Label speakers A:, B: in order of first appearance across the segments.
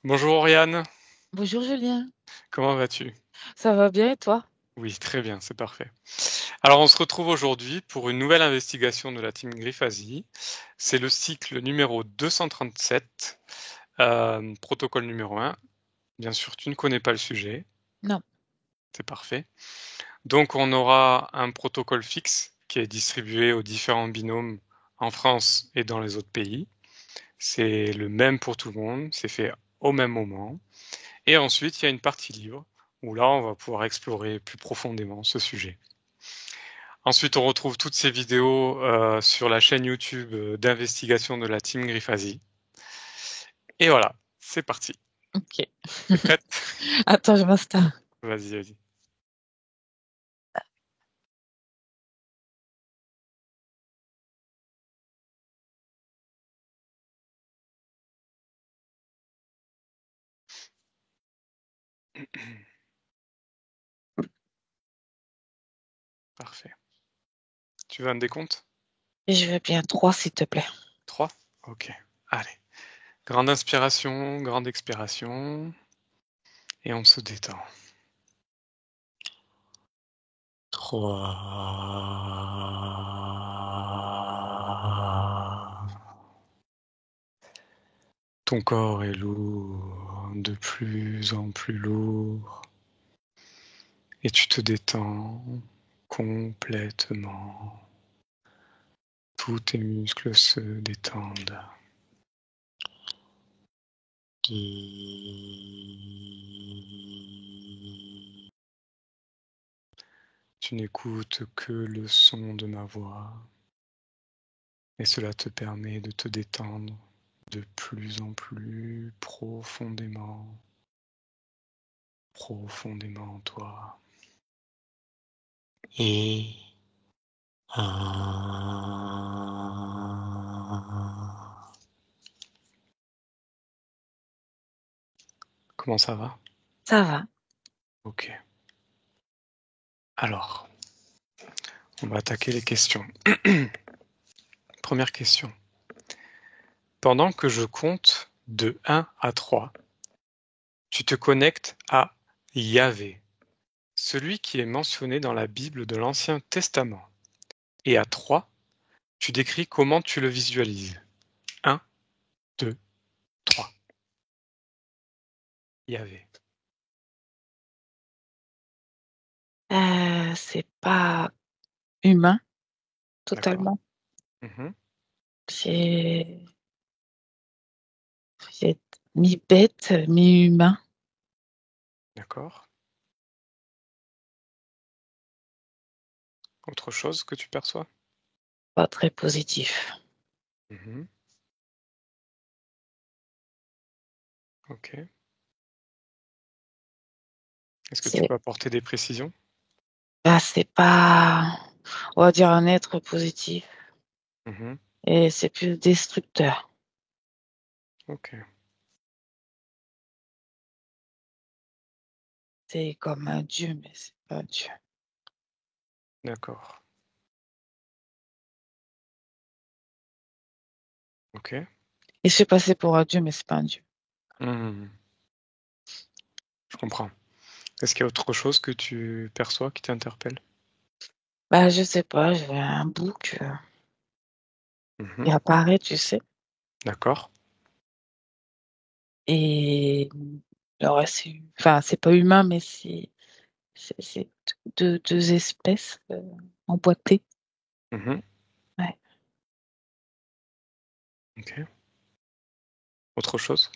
A: Bonjour Oriane,
B: Bonjour Julien,
A: comment vas-tu?
B: ça va bien et toi?
A: Oui, très bien, c'est parfait. Alors on se retrouve aujourd'hui pour une nouvelle investigation de la team Griffasi. C'est le cycle numéro 237, protocole numéro 1. Bien sûr, tu ne connais pas le sujet,
B: Non.
A: c'est parfait. Donc on aura un protocole fixe qui est distribué aux différents binômes en France et dans les autres pays. C'est le même pour tout le monde, c'est fait au même moment. Et ensuite, il y a une partie libre où là, on va pouvoir explorer plus profondément ce sujet. Ensuite, on retrouve toutes ces vidéos sur la chaîne YouTube d'investigation de la team Griffasi. Et voilà, c'est parti.
B: Ok.
A: T'es prête?
B: Attends, je m'installe.
A: Vas-y, vas-y. Parfait. Tu veux un décompte?
B: Je veux bien 3 s'il te plaît.
A: 3. Ok. Allez. Grande inspiration, grande expiration. Et on se détend. 3. Ton corps est lourd, de plus en plus lourd. Et tu te détends complètement. Tous tes muscles se détendent. 2. Tu n'écoutes que le son de ma voix. Et cela te permet de te détendre de plus en plus profondément, profondément en toi. Et 1. Comment ça va?
B: Ça va.
A: Ok. Alors, on va attaquer les questions. Première question. Pendant que je compte de 1 à 3, tu te connectes à Yahvé, celui qui est mentionné dans la Bible de l'Ancien Testament. Et à 3, tu décris comment tu le visualises. 1, 2, 3. Yahvé.
B: C'est pas humain,
A: D'accord.
B: totalement.
A: Mhm.
B: C'est c'est mi-bête, mi-humain.
A: D'accord. Autre chose que tu perçois?
B: Pas très positif.
A: Mhm. Ok. Est-ce que tu
B: C'est
A: peux apporter des précisions?
B: c'est pas, on va dire, un être positif.
A: Mhm.
B: Et c'est plus destructeur.
A: Ok.
B: C'est comme un dieu, mais c'est pas un dieu.
A: D'accord. Ok.
B: Il se fait passer pour un dieu, mais c'est pas un dieu.
A: Mhm. Je comprends. Est-ce qu'il y a autre chose que tu perçois qui t'interpelle?
B: Bah, je sais pas, j'ai un bouc qui
A: Mhm.
B: apparaît, tu sais.
A: D'accord.
B: Et le reste, enfin, c'est pas humain, mais c'est deux espèces emboîtées.
A: Mhm.
B: Ouais.
A: Ok. Autre chose?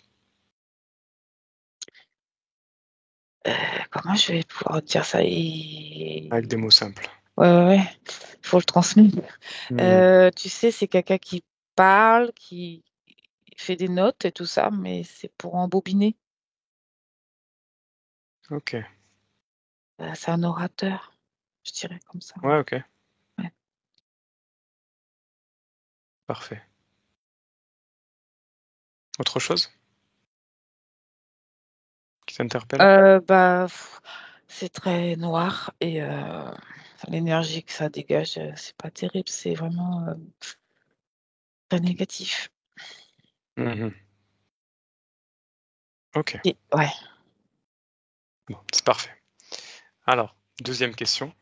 B: Euh, Comment je vais pouvoir dire ça?
A: Avec des mots simples.
B: Ouais, ouais, ouais. Il faut le transmettre.
A: Mhm.
B: Tu sais, c'est quelqu'un qui parle, qui fait des notes et tout ça, mais c'est pour embobiner.
A: Ok.
B: C'est un orateur, je dirais comme ça.
A: Ouais, ok.
B: Ouais.
A: Parfait. Autre chose qui t'interpelle?
B: Bah, c'est très noir et l'énergie que ça dégage, c'est pas terrible, c'est vraiment très négatif.
A: Mhm. Ok,
B: Ouais.
A: bon, c'est parfait. Alors, deuxième question.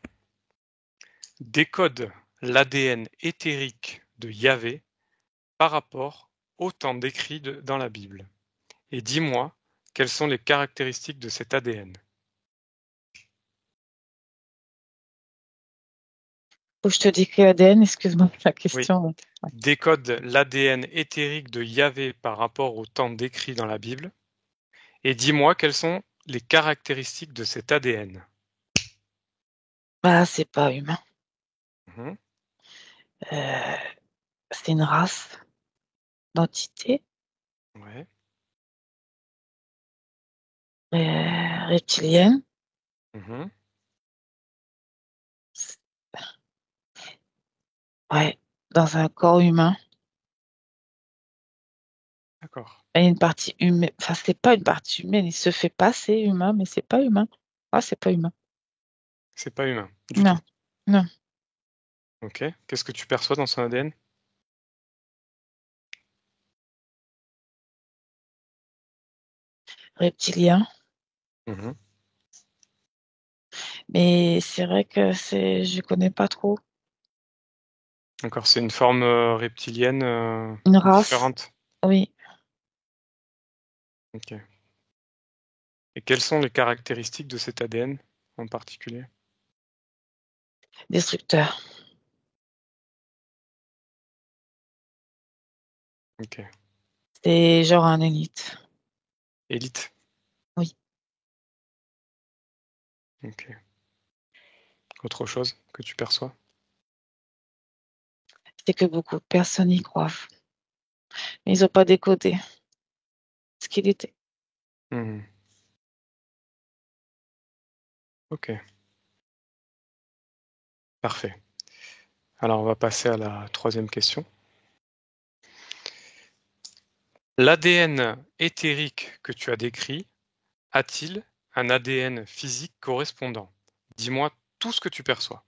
A: Décode l'ADN éthérique de Yahvé par rapport au temps décrit dans la Bible. Et dis-moi, quelles sont les caractéristiques de cet ADN?
B: Faut que je te décris l'ADN, excuse-moi la
A: Oui.
B: question. Ouais.
A: Décode l'ADN éthérique de Yahvé par rapport au temps décrit dans la Bible. Et dis-moi quelles sont les caractéristiques de cet ADN.
B: Bah, c'est pas humain.
A: Mhm.
B: Euh, c'est une race d'entité
A: Ouais.
B: reptilienne.
A: Mhm.
B: Ouais, dans un corps humain.
A: D'accord.
B: Il y a une partie humaine. Enfin, c'est pas une partie humaine. Il se fait passer humain, mais c'est pas humain. Ah, c'est pas humain.
A: C'est pas humain du
B: Non,
A: tout.
B: non.
A: Ok. Qu'est-ce que tu perçois dans son ADN?
B: Reptilien.
A: Mhm.
B: Mais c'est vrai que je connais pas trop.
A: D'accord. C'est une forme reptilienne
B: Une race.
A: différente.
B: Oui.
A: Ok. Et quelles sont les caractéristiques de cet ADN en particulier?
B: Destructeur.
A: Ok.
B: C'est genre un élite.
A: Élite.
B: Oui.
A: Ok. Autre chose que tu perçois?
B: C'est que beaucoup de personnes y croient. Mais ils ont pas décodé ce qu'il était.
A: Mhm. Ok. Parfait. Alors on va passer à la troisième question. L'ADN éthérique que tu as décrit a-t-il un ADN physique correspondant? Dis-moi tout ce que tu perçois.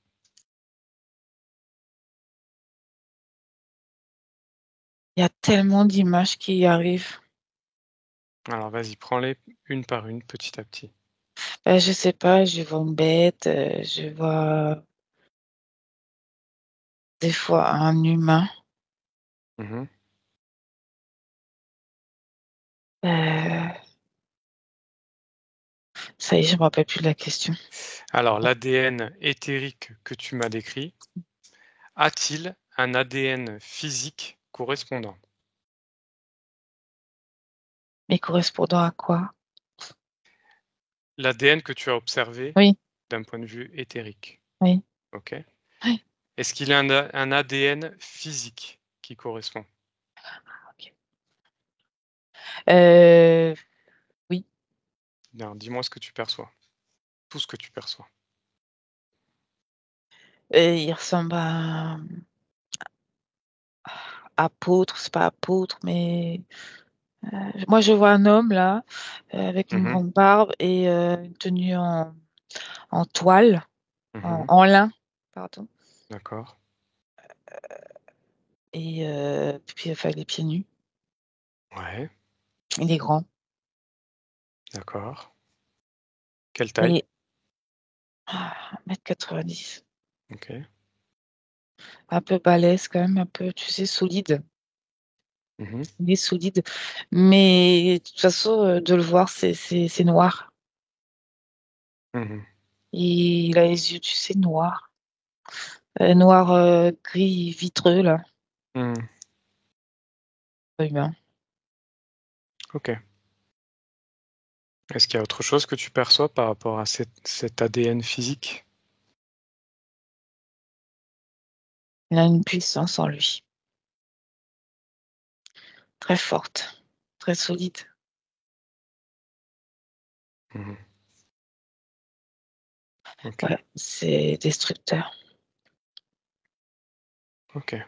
B: Il y a tellement d'images qui arrivent.
A: Alors vas-y, prends-les une par une, petit à petit.
B: Je sais pas, je vois une bête, je vois des fois un humain.
A: Mhm.
B: Euh, Ça y est, je me rappelle plus de la question.
A: Alors l'ADN éthérique que tu m'as décrit a-t-il un ADN physique correspondant?
B: Mais correspondant à quoi?
A: L'ADN que tu as observé
B: Oui,
A: d'un point de vue éthérique.
B: oui.
A: Ok.
B: Oui.
A: Est-ce qu'il a un ADN physique qui correspond?
B: Ok. Euh, oui.
A: Bien, dis-moi ce que tu perçois. Tout ce que tu perçois.
B: Il ressemble à apôtre, c'est pas apôtre, mais moi je vois un homme là, avec une
A: Mhm.
B: grande barbe et une tenue en toile,
A: Mhm.
B: en lin, pardon,
A: D'accord.
B: et puis enfin les pieds nus.
A: Ouais.
B: Il est grand.
A: D'accord. Quelle taille?
B: Et 1,90 m.
A: Ok.
B: Un peu balèze quand même, un peu, tu sais, solide.
A: Mhm.
B: Il est solide. Mais de toute façon, de le voir, c'est noir.
A: Mhm.
B: Il a les yeux, tu sais, noirs. Noir, gris, vitreux, là.
A: Mhm.
B: Pas humain.
A: Ok. Est-ce qu'il y a autre chose que tu perçois par rapport à cet ADN physique?
B: Il a une puissance en lui. Très forte. Très solide.
A: Mhm. Ok.
B: Ouais, c'est destructeur.
A: Ok.
B: Il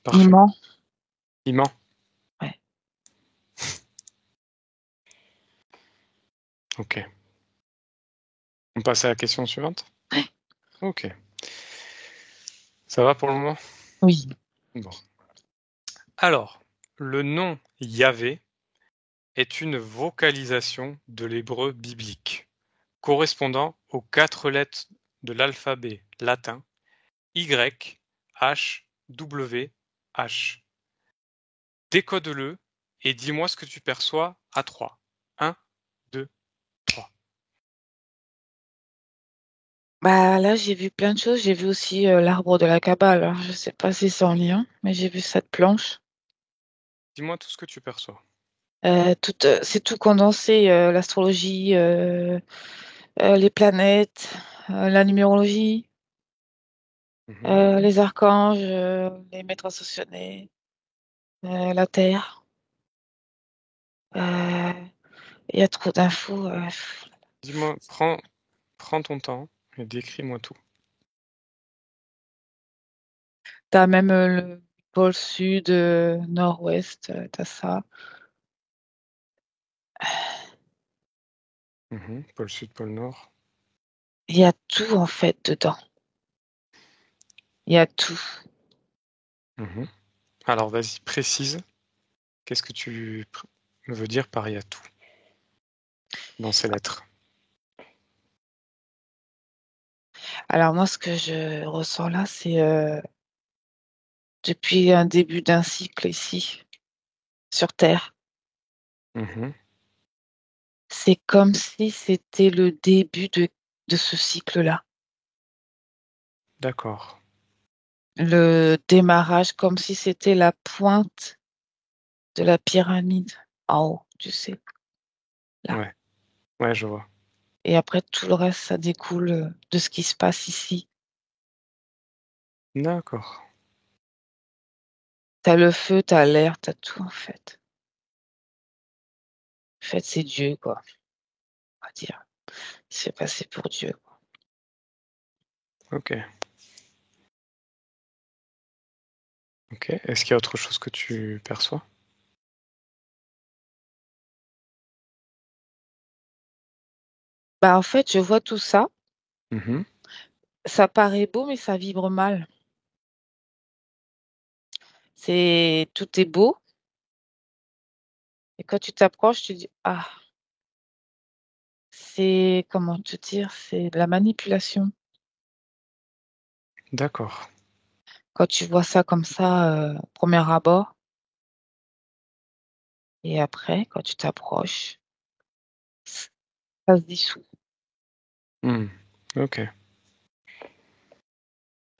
A: Parfait.
B: ment.
A: Il ment.
B: Ouais.
A: Ok. On passe à la question suivante?
B: Ouais.
A: Ok. Ça va pour le moment?
B: Oui.
A: Bon. Alors, le nom Yahvé est une vocalisation de l'hébreu biblique, correspondant aux 4 lettres de l'alphabet latin Y, H, W, H. Décode-le et dis-moi ce que tu perçois à 3. 1, 2, 3.
B: Bah là, j'ai vu plein de choses. J'ai vu aussi l'arbre de la Kabbale. Alors, je sais pas si c'est en lien, mais j'ai vu cette planche.
A: Dis-moi tout ce que tu perçois.
B: C'est tout condensé, l'astrologie, les planètes, la numérologie,
A: Mhm.
B: les archanges, les maîtres ascensionnés, la Terre. Euh, Il y a trop d'infos.
A: Dis-moi, prends ton temps et décris-moi tout.
B: T'as même le pôle sud, nord-ouest, t'as ça.
A: Pôle sud, pôle nord.
B: Il y a tout en fait dedans. Il y a tout.
A: Mhm. Alors vas-y, précise. Qu'est-ce que tu veux dire par il y a tout dans ces lettres?
B: Alors moi, ce que je ressens là, c'est depuis un début d'un cycle ici, sur Terre.
A: Mhm.
B: C'est comme si c'était le début de ce cycle-là.
A: D'accord.
B: Le démarrage, comme si c'était la pointe de la pyramide en haut, tu sais, là.
A: Ouais, ouais, je vois.
B: Et après, tout le reste, ça découle de ce qui se passe ici.
A: D'accord.
B: T'as le feu, t'as l'air, t'as tout en fait. En fait, c'est Dieu, quoi, on va dire. Il s'est passé pour Dieu.
A: Ok. Ok. Est-ce qu'il y a autre chose que tu perçois?
B: Bah, en fait, je vois tout ça.
A: Mhm.
B: Ça paraît beau, mais ça vibre mal. Tout est beau. Et quand tu t'approches, tu dis, ah, comment te dire, c'est de la manipulation.
A: D'accord.
B: Quand tu vois ça comme ça, au premier abord, et après, quand tu t'approches, ça se dissout.
A: Hmm. Ok.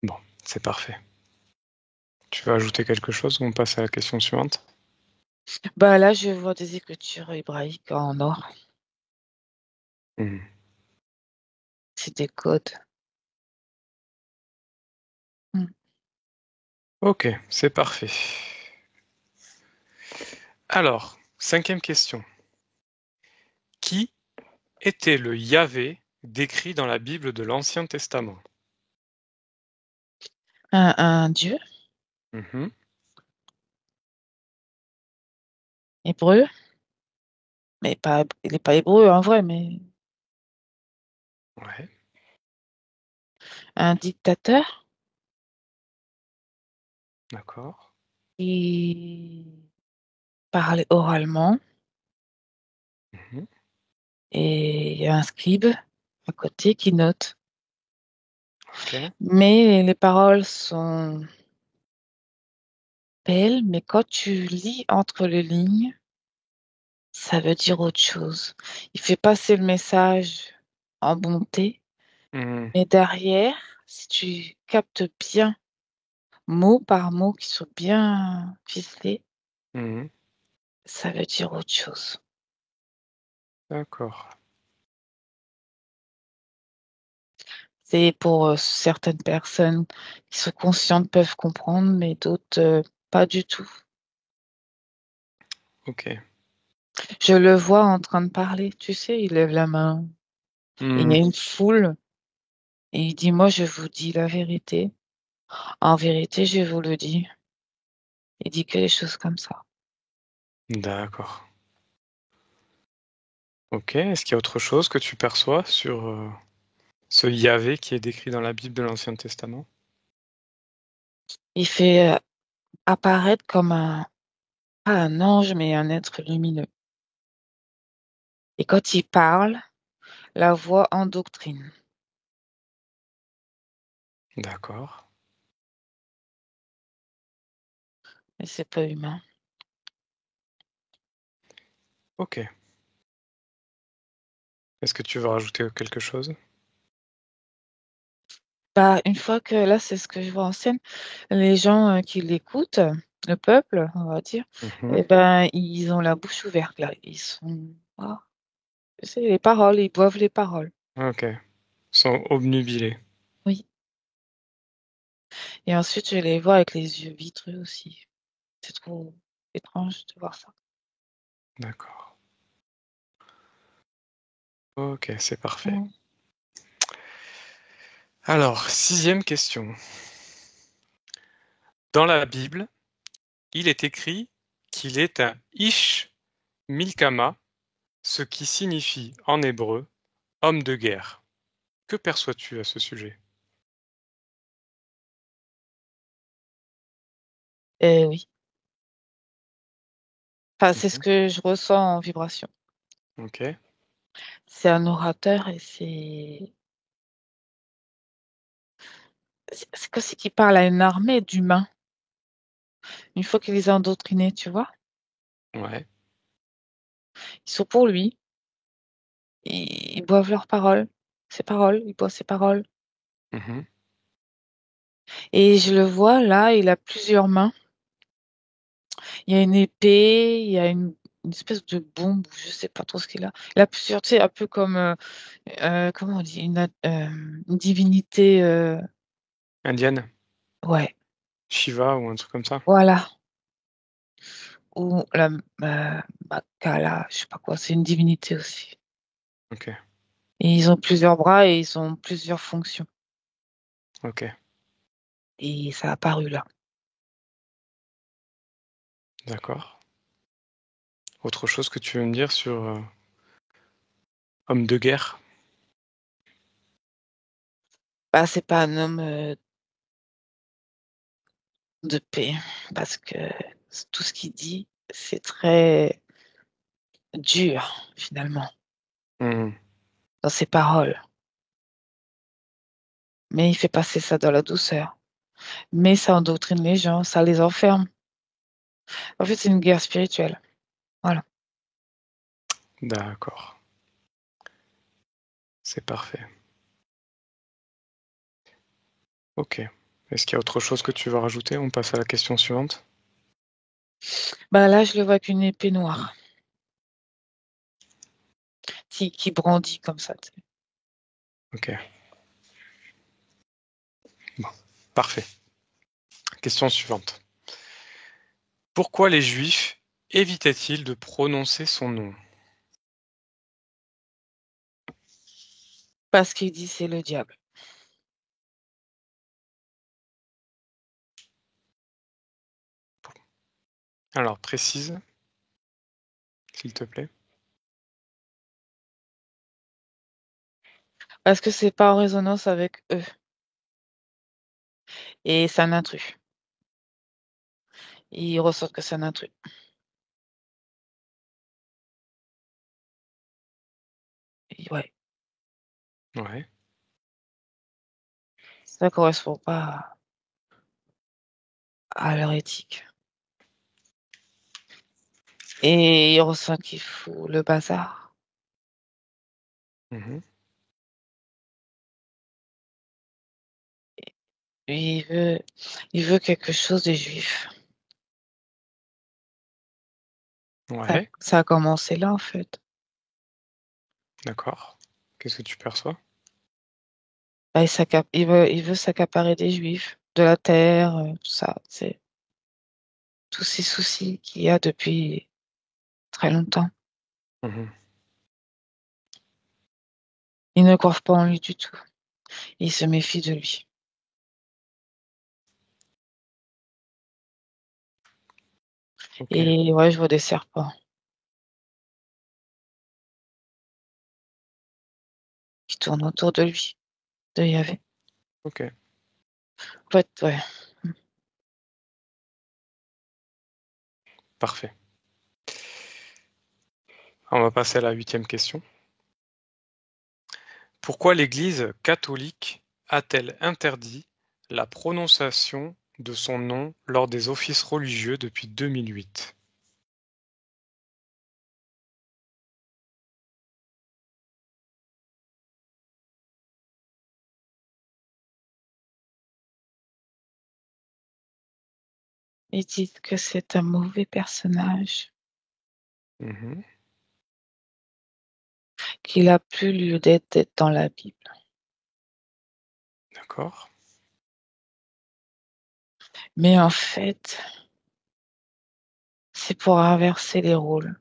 A: Bon, c'est parfait. Tu veux ajouter quelque chose ou on passe à la question suivante?
B: Bah là, je vois des écritures hébraïques en or.
A: Hmm.
B: C'est des codes. Mm.
A: Ok, c'est parfait. Alors, 5e question. Qui était le Yahvé décrit dans la Bible de l'Ancien Testament?
B: Un dieu
A: Mhm.
B: hébreu, mais pas, il n'est pas hébreu en vrai, mais
A: Ouais,
B: un dictateur
A: d'accord.
B: qui parlait oralement
A: Mhm.
B: et il y a un scribe à côté qui note.
A: Ok.
B: Mais les paroles sont belles, mais quand tu lis entre les lignes, ça veut dire autre chose. Il fait passer le message en bonté,
A: Mhm.
B: mais derrière, si tu captes bien mot par mot qui sont bien ficelés,
A: Mhm.
B: ça veut dire autre chose.
A: D'accord.
B: C'est pour certaines personnes qui sont conscientes peuvent comprendre, mais d'autres pas du tout.
A: Ok.
B: Je le vois en train de parler, tu sais, il lève la main. Et il y a
A: Mhm.
B: une foule et il dit, moi, je vous dis la vérité. En vérité, je vous le dis. Il dit que les choses comme ça.
A: D'accord. Ok. Est-ce qu'il y a autre chose que tu perçois sur ce Yahvé qui est décrit dans la Bible de l'Ancien Testament?
B: Il fait apparaître comme pas un ange, mais un être lumineux. Et quand il parle, la voix endoctrine.
A: D'accord.
B: Et c'est pas humain.
A: Ok. Est-ce que tu veux rajouter quelque chose?
B: Bah, une fois que là, c'est ce que je vois en scène, les gens qui l'écoutent, le peuple, on va dire,
A: Mhm.
B: eh ben, ils ont la bouche ouverte, là. Ils sont. Ah, c'est les paroles, ils boivent les paroles.
A: Ok. Sont obnubilés.
B: Oui. Et ensuite, je les vois avec les yeux vitreux aussi. C'est trop étrange de voir ça.
A: D'accord. Ok, c'est parfait.
B: Mm.
A: Alors, sixième question. Dans la Bible, il est écrit qu'il est un Ish Milkama, ce qui signifie en hébreu homme de guerre. Que perçois-tu à ce sujet?
B: Oui. Enfin, c'est ce
A: Mhm.
B: que je ressens en vibration.
A: Ok.
B: C'est un orateur et c'est comme si qu'il parle à une armée d'humains. Une fois qu'il les a endoctrinés, tu vois,
A: Ouais.
B: ils sont pour lui. Ils boivent leurs paroles. Ses paroles, ils boivent ses paroles.
A: Mhm.
B: Et je le vois là, il a plusieurs mains. Il y a une épée, il y a une espèce de bombe, ou je sais pas trop ce qu'il a. Il a plusieurs, tu sais, un peu comme, comment on dit, une divinité.
A: Indienne?
B: Ouais,
A: Shiva ou un truc comme ça?
B: voilà. Ou la Makala, je sais pas quoi, c'est une divinité aussi.
A: Ok.
B: Et ils ont plusieurs bras et ils ont plusieurs fonctions.
A: Ok.
B: Et ça a apparu là.
A: D'accord. Autre chose que tu veux me dire sur homme de guerre?
B: Bah, c'est pas un homme de paix, parce que tout ce qu'il dit, c'est très dur, finalement,
A: Mhm.
B: dans ses paroles. Mais il fait passer ça dans la douceur. Mais ça endoctrine les gens, ça les enferme. En fait, c'est une guerre spirituelle. Voilà.
A: D'accord. C'est parfait. Ok. Est-ce qu'il y a autre chose que tu veux rajouter? On passe à la question suivante.
B: Bah là, je le vois avec une épée noire qui brandit comme ça, tu sais.
A: Ok. Bon. Parfait. Question suivante. Pourquoi les Juifs évitaient-ils de prononcer son nom?
B: Parce qu'il dit c'est le diable.
A: Alors, précise, s'il te plaît.
B: Parce que c'est pas en résonance avec eux. Et c'est un intrus. Ils ressentent que c'est un intrus. Et ouais,
A: Ouais.
B: ça correspond pas à leur éthique. Et il ressent qu'il fout le bazar.
A: Mhm.
B: Lui, il veut quelque chose des Juifs. Ça,
A: Ouais.
B: ça a commencé là, en fait.
A: D'accord. Qu'est-ce que tu perçois?
B: Bah, il veut s'accaparer des Juifs, de la terre, tout ça. C'est tous ces soucis qu'il y a depuis très longtemps.
A: Mhm.
B: Il ne croit pas en lui du tout. Il se méfie de lui.
A: Ok.
B: Et ouais, je vois des serpents qui tournent autour de lui, de Yahvé.
A: Ok.
B: En fait, ouais.
A: Parfait. On va passer à la 8e question. Pourquoi l'Église catholique a-t-elle interdit la prononciation de son nom lors des offices religieux depuis 2008?
B: Ils disent que c'est un mauvais personnage,
A: Mhm.
B: qu'il a plus lieu d'être dans la Bible.
A: D'accord.
B: Mais en fait, c'est pour inverser les rôles.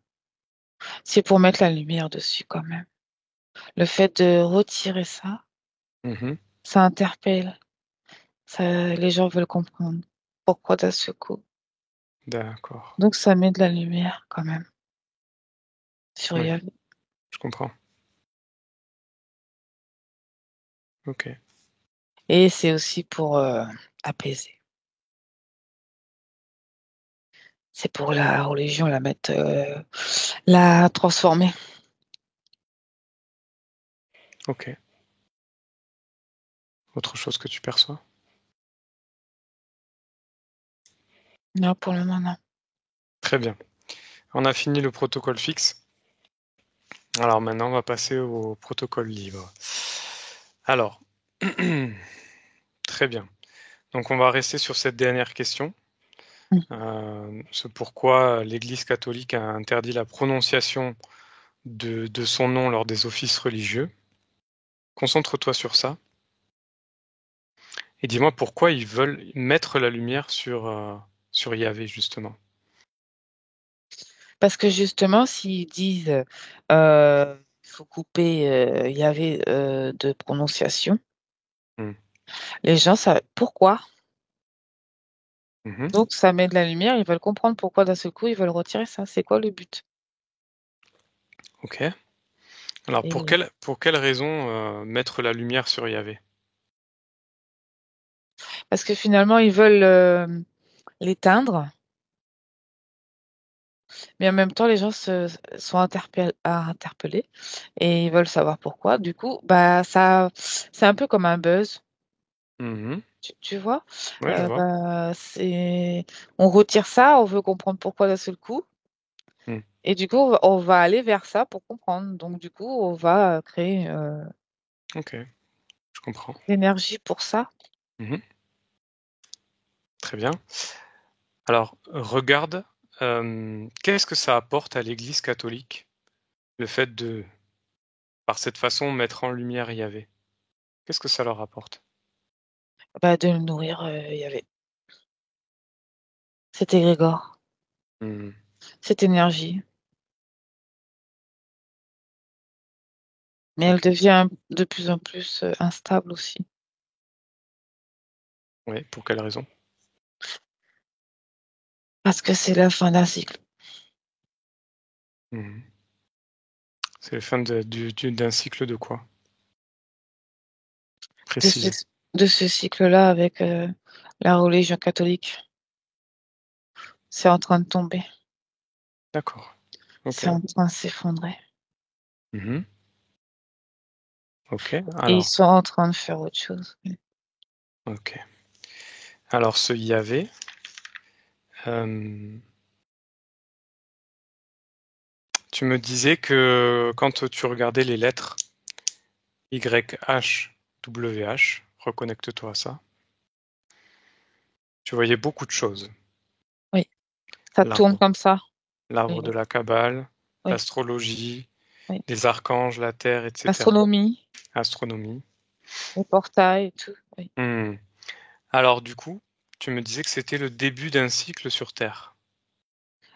B: C'est pour mettre la lumière dessus quand même. Le fait de retirer ça,
A: Mhm.
B: ça interpelle. Ça, les gens veulent comprendre pourquoi d'un seul coup.
A: D'accord.
B: Donc ça met de la lumière quand même sur
A: Oui,
B: Yahvé.
A: je comprends. Ok.
B: Et c'est aussi pour apaiser. C'est pour la religion, la mettre, la transformer.
A: Ok. Autre chose que tu perçois?
B: Non, pour le moment, non.
A: Très bien. On a fini le protocole fixe. Alors maintenant, on va passer au protocole libre. Alors, très bien. Donc on va rester sur cette dernière question. Ce pourquoi l'Église catholique a interdit la prononciation de son nom lors des offices religieux. Concentre-toi sur ça et dis-moi pourquoi ils veulent mettre la lumière sur Yahvé, justement.
B: Parce que justement, s'ils disent il faut couper Yahvé de prononciation,
A: Hmm.
B: les gens savent pourquoi.
A: Mhm.
B: Donc ça met de la lumière, ils veulent comprendre pourquoi d'un seul coup ils veulent retirer ça. C'est quoi le but?
A: Ok. Alors
B: Et
A: pour quelle raison mettre la lumière sur Yahvé?
B: parce que finalement ils veulent l'éteindre, mais en même temps les gens sont interpellés et ils veulent savoir pourquoi. Du coup, bah ça, c'est un peu comme un buzz.
A: Mhm.
B: Tu vois?
A: Ouais, je vois.
B: On retire ça, on veut comprendre pourquoi d'un seul coup.
A: Hmm.
B: Et du coup, on va aller vers ça pour comprendre. Donc, du coup, on va créer
A: Ok, je comprends.
B: l'énergie pour ça.
A: Mhm. Très bien. Alors, regarde, qu'est-ce que ça apporte à l'Église catholique, le fait de, par cette façon, mettre en lumière Yahvé? Qu'est-ce que ça leur apporte?
B: Bah, de le nourrir, il y avait cet égrégore,
A: Hmm.
B: cette énergie. Mais elle
A: Ok,
B: devient de plus en plus instable aussi.
A: oui, pour quelle raison?
B: Parce que c'est la fin d'un cycle.
A: Mhm. C'est la fin d'un cycle de quoi?
B: De ce,
A: Précise.
B: de ce cycle-là avec la religion catholique. C'est en train de tomber.
A: D'accord. Ok.
B: C'est en train de s'effondrer.
A: Mhm. Ok.
B: Et ils
A: Alors,
B: sont en train de faire autre chose.
A: ok. Alors, ce Yahvé, euh, tu me disais que quand tu regardais les lettres YH, WH, reconnecte-toi à ça, tu voyais beaucoup de choses.
B: Oui, ça tourne
A: L'arbre,
B: comme ça.
A: l'arbre
B: Oui,
A: de la Kabbale,
B: oui,
A: l'astrologie,
B: oui.
A: les archanges, la terre, etc.
B: L'astronomie,
A: Astronomie.
B: les portails et tout. Oui,
A: Hmm. Alors du coup, tu me disais que c'était le début d'un cycle sur Terre.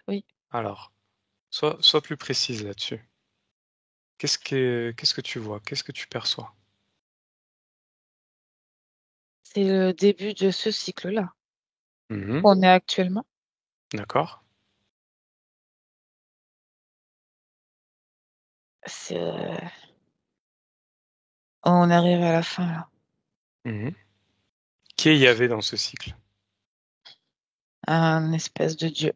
B: oui.
A: Alors, sois plus précise là-dessus. Qu'est-ce que tu vois? Qu'est-ce que tu perçois?
B: C'est le début de ce cycle-là
A: Mhm.
B: qu'on est actuellement.
A: D'accord.
B: C'est, on arrive à la fin là.
A: Mhm. Qui y avait dans ce cycle?
B: Un espèce de dieu.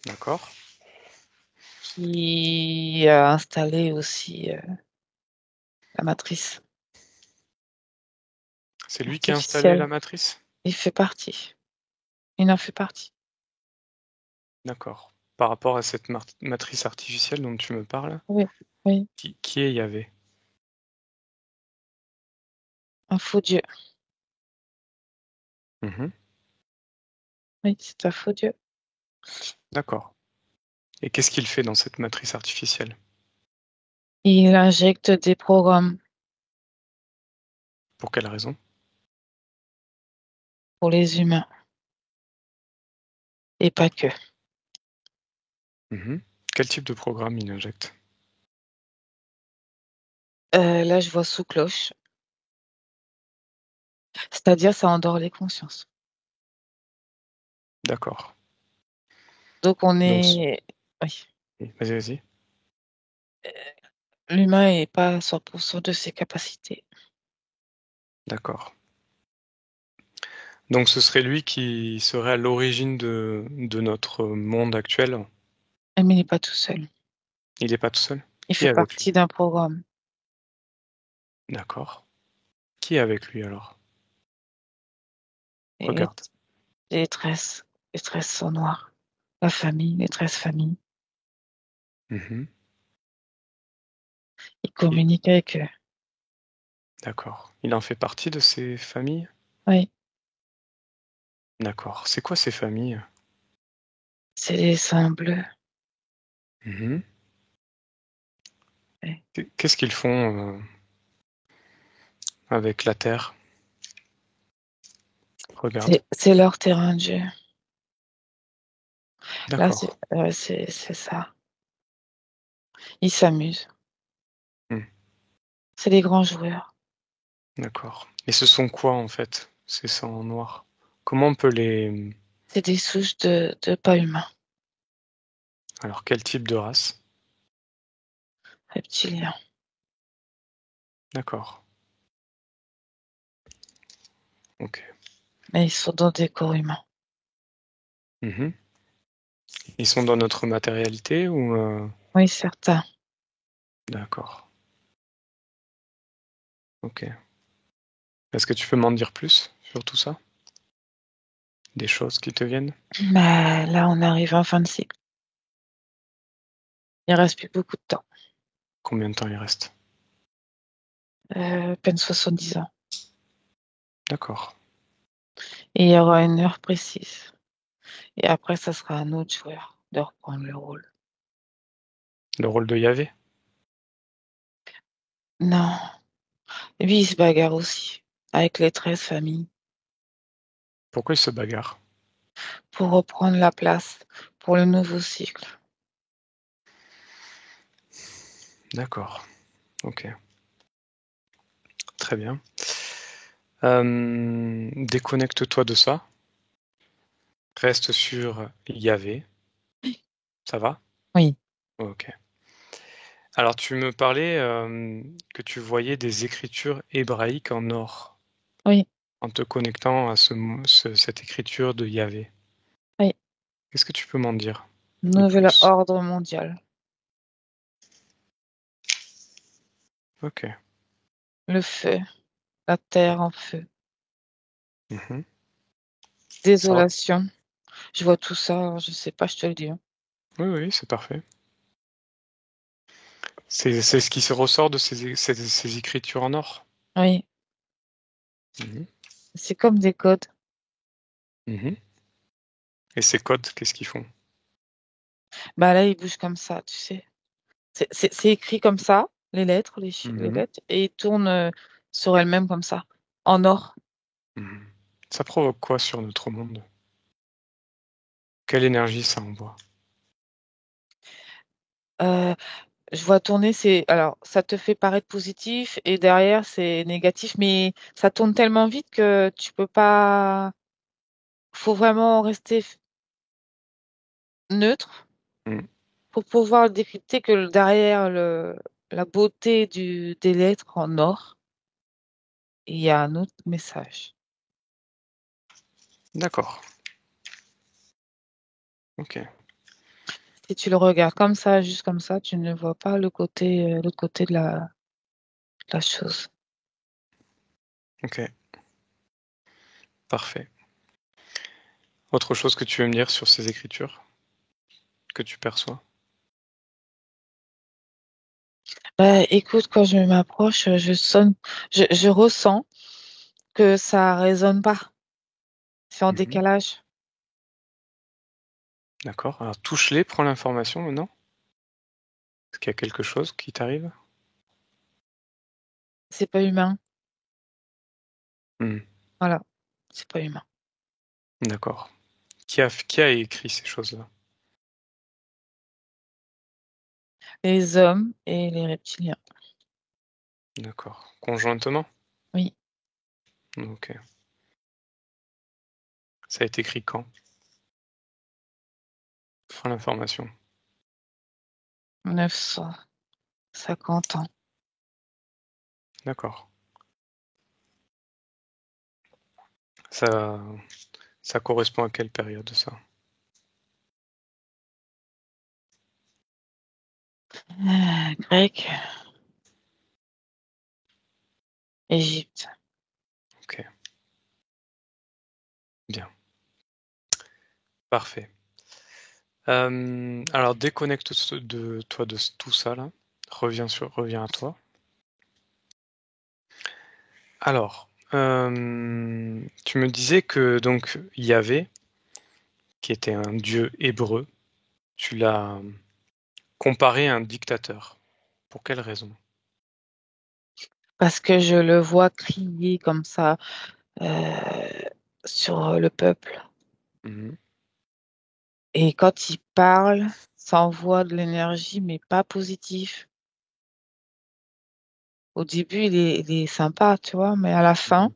A: D'accord.
B: qui a installé aussi la matrice
A: C'est lui qui a installé
B: artificielle.
A: la matrice?
B: Il fait partie. Il en fait partie.
A: D'accord. Par rapport à cette matrice artificielle dont tu me parles,
B: Oui, oui,
A: qui est Yahvé?
B: un faux Dieu.
A: Mhm.
B: Oui, c'est un faux Dieu.
A: D'accord. Et qu'est-ce qu'il fait dans cette matrice artificielle?
B: Il injecte des programmes
A: Pour quelle raison?
B: pour les humains et pas que.
A: Mhm. Quel type de programme il injecte?
B: Là, je vois sous cloche, c'est-à-dire ça endort les consciences.
A: D'accord.
B: Donc on
A: Donc,
B: est, oui,
A: vas-y, vas-y.
B: l'humain n'est pas à 100% de ses capacités.
A: D'accord. Donc ce serait lui qui serait à l'origine de notre monde actuel.
B: Mais il n'est pas tout seul.
A: Il n'est pas tout seul?
B: Il
A: Qui est
B: fait
A: avec lui?
B: partie d'un programme.
A: D'accord. Qui est avec lui alors?
B: Et
A: Regarde.
B: les tresses, les tresses sont noires. La famille, les 13 familles.
A: Mhm.
B: Il
A: Et-
B: communique avec eux.
A: D'accord. Il en fait partie de ces familles?
B: Oui,
A: D'accord. C'est quoi ces familles?
B: c'est des sangs bleus.
A: Mhm.
B: Oui.
A: Qu'est-ce qu'ils font avec la Terre? Regarde.
B: C'est leur terrain de jeu. Là,
A: D'accord.
B: c'est ça. Ils s'amusent.
A: Hmm.
B: C'est des grands joueurs.
A: D'accord. Et ce sont quoi en fait, ces sangs noirs? Comment on peut les...
B: C'est des souches de pas humains,
A: Alors quel type de race?
B: reptiliens.
A: D'accord. Ok.
B: Mais ils sont dans des corps humains.
A: Mhm. Ils sont dans notre matérialité ou...
B: Oui, certains.
A: D'accord. Ok. Est-ce que tu peux m'en dire plus sur tout ça? Des choses qui te viennent?
B: Mais là, on arrive en fin de cycle. Il reste plus beaucoup de temps.
A: Combien de temps il reste?
B: À peine 70 ans.
A: D'accord.
B: Et il y aura une heure précise. Et après, ça sera un autre joueur de reprendre le rôle.
A: Le rôle de Yahvé?
B: Non. Lui, il se bagarre aussi. Avec les 13 familles.
A: Pourquoi il se bagarre?
B: Pour reprendre la place. Pour le nouveau cycle.
A: D'accord. Ok. Très bien. Déconnecte-toi de ça. Reste sur Yahvé. Ça va?
B: Oui.
A: Ok. Alors, tu me parlais que tu voyais des écritures hébraïques en or
B: Oui.
A: en te connectant à cette écriture de Yahvé.
B: Oui.
A: Qu'est-ce que tu peux m'en dire de
B: Nouvel
A: plus?
B: ordre mondial.
A: Ok.
B: Le feu. La terre en feu.
A: Mhm. Ça-
B: Désolation. Je vois tout ça. Je sais pas, je te le dis, hein.
A: Oui, oui, c'est parfait. C'est ce qui se ressort de ces écritures en or.
B: Oui.
A: Mhm.
B: C'est comme des codes.
A: Mhm. Et ces codes, qu'est-ce qu'ils font?
B: Bah là, ils bougent comme ça, tu sais. C'est écrit comme ça, les lettres, les
A: Mhm.
B: lettres, et ils tournent sur elles-mêmes comme ça, en or.
A: Mhm. Ça provoque quoi sur notre monde? Quelle énergie ça envoie?
B: Euh, je vois tourner, alors, ça te fait paraître positif et derrière, c'est négatif, mais ça tourne tellement vite que tu peux pas. Faut vraiment rester neutre
A: Mhm.
B: pour pouvoir décrypter que derrière la beauté des lettres en or, il y a un autre message.
A: D'accord. Ok.
B: Si tu le regardes comme ça, juste comme ça, tu ne vois pas l'autre côté de la chose.
A: Ok, parfait. Autre chose que tu veux me dire sur ces écritures que tu perçois?
B: Bah, écoute, quand je m'approche, je ressens que ça résonne pas. C'est en
A: Mhm.
B: décalage.
A: D'accord. Alors touche-les, prends l'information maintenant. Est-ce qu'il y a quelque chose qui t'arrive?
B: C'est pas humain.
A: Hmm.
B: Voilà. C'est pas humain.
A: D'accord. Qui a écrit ces choses-là?
B: Les hommes et les reptiliens.
A: D'accord. Conjointement?
B: Oui.
A: Ok. Ça a été écrit quand? Prends l'information.
B: 950 ans.
A: D'accord. Ça, ça correspond à quelle période, ça?
B: Grec, Égypte.
A: Ok. Bien. Parfait. Alors déconnecte de toi de tout ça là. Reviens à toi. Alors, tu me disais que donc Yahvé, qui était un dieu hébreu, tu l'as comparé à un dictateur. Pour quelle raison?
B: Parce que je le vois crier comme ça euh, sur le peuple.
A: Mhm.
B: Et quand il parle, ça envoie de l'énergie, mais pas positive. Au début, il est sympa, tu vois, mais à la fin,
A: Mhm.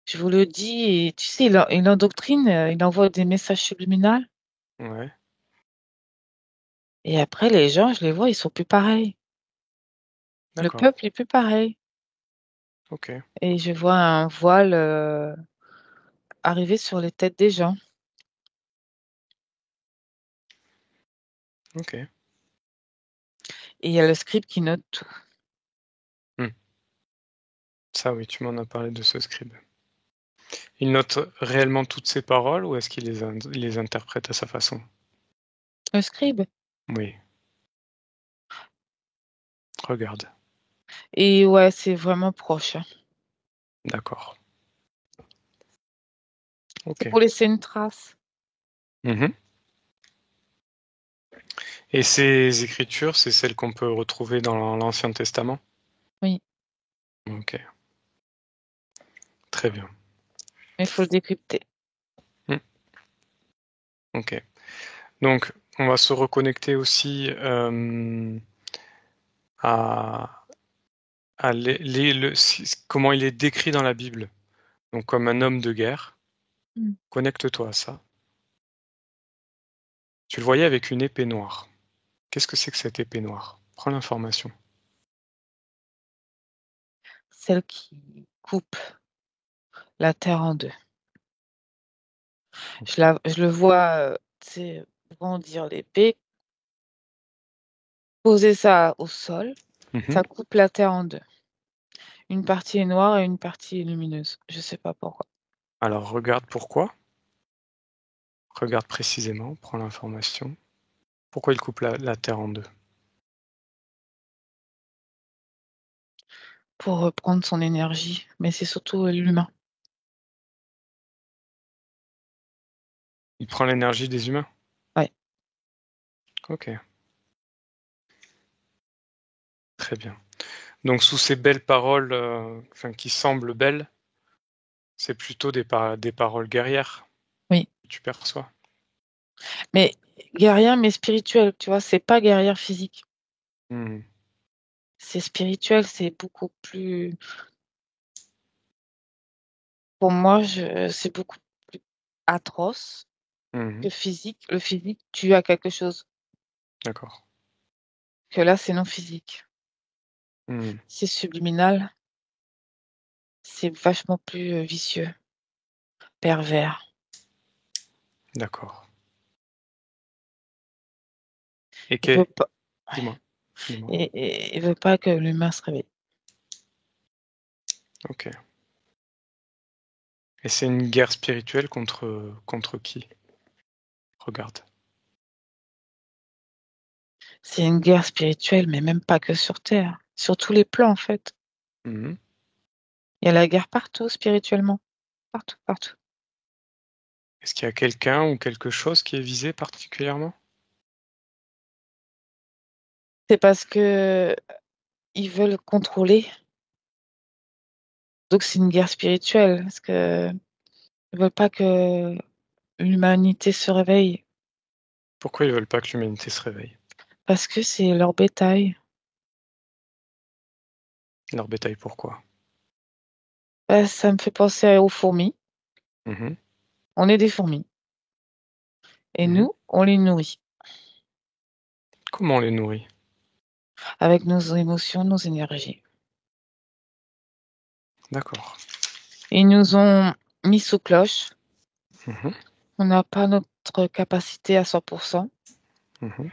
B: je vous le dis, et tu sais, il endoctrine, il envoie des messages subliminaux.
A: Ouais,
B: Et après, les gens, je les vois, ils sont plus pareils. Le
A: d'accord.
B: peuple est plus pareil.
A: Ok,
B: Et je vois un voile arriver sur les têtes des gens.
A: ok.
B: Et il y a le scribe qui note tout.
A: Hmm. Ça oui, tu m'en as parlé de ce scribe. Il note réellement toutes ses paroles ou est-ce qu'il les interprète à sa façon?
B: Le scribe.
A: Oui, regarde.
B: Et ouais, c'est vraiment proche, hein.
A: D'accord.
B: C'est
A: Ok.
B: pour laisser une trace.
A: Mhm. Et ces écritures, c'est celles qu'on peut retrouver dans l'Ancien Testament?
B: Oui,
A: Ok, très bien.
B: mais il faut le décrypter.
A: Hmm. Ok. Donc, on va se reconnecter aussi à, comment il est décrit dans la Bible. Donc, comme un homme de guerre.
B: Mm.
A: Connecte-toi à ça. Tu le voyais avec une épée noire. Qu'est-ce que c'est que cette épée noire? Prends l'information.
B: Celle qui coupe la terre en deux. Je le vois, tu sais, brandir l'épée, poser ça au sol,
A: Mhm.
B: ça coupe la terre en deux. Une partie est noire et une partie est lumineuse. Je sais pas pourquoi.
A: Alors, regarde pourquoi. Regarde précisément, prends l'information. Pourquoi il coupe la Terre en deux?
B: Pour reprendre son énergie, mais c'est surtout l'humain.
A: Il prend l'énergie des humains?
B: Ouais.
A: Ok, très bien. Donc sous ces belles paroles, enfin qui semblent belles, c'est plutôt des paroles guerrières
B: Oui.
A: que tu perçois.
B: Mais guerrière, mais spirituelle, tu vois, c'est pas guerrière physique.
A: Hmm.
B: C'est spirituel, c'est beaucoup plus. Pour moi, c'est beaucoup plus atroce que
A: Mhm.
B: physique. Le physique, tu as quelque chose.
A: D'accord.
B: Que là, c'est non physique.
A: Hmm.
B: C'est subliminal, c'est vachement plus vicieux, pervers.
A: D'accord. Et
B: Il veut pas,
A: dis-moi, dis-moi.
B: il veut pas que l'humain se réveille.
A: Ok. Et c'est une guerre spirituelle contre qui? Regarde.
B: C'est une guerre spirituelle, mais même pas que sur Terre, sur tous les plans en fait.
A: Mhm.
B: Il y a la guerre partout spirituellement, partout, partout.
A: Est-ce qu'il y a quelqu'un ou quelque chose qui est visé particulièrement?
B: C'est parce que ils veulent contrôler. Donc c'est une guerre spirituelle, parce que ils veulent pas que l'humanité se réveille,
A: Pourquoi ils veulent pas que l'humanité se réveille?
B: parce que c'est leur bétail.
A: Leur bétail, pourquoi?
B: Bah, ça me fait penser aux fourmis.
A: Mhm.
B: On est des fourmis. Et
A: Mhm.
B: nous, on les nourrit
A: Comment on les nourrit?
B: avec nos émotions, nos énergies.
A: D'accord.
B: Ils nous ont mis sous cloche.
A: Mhm.
B: On n'a pas notre capacité à 100%.
A: Mhm.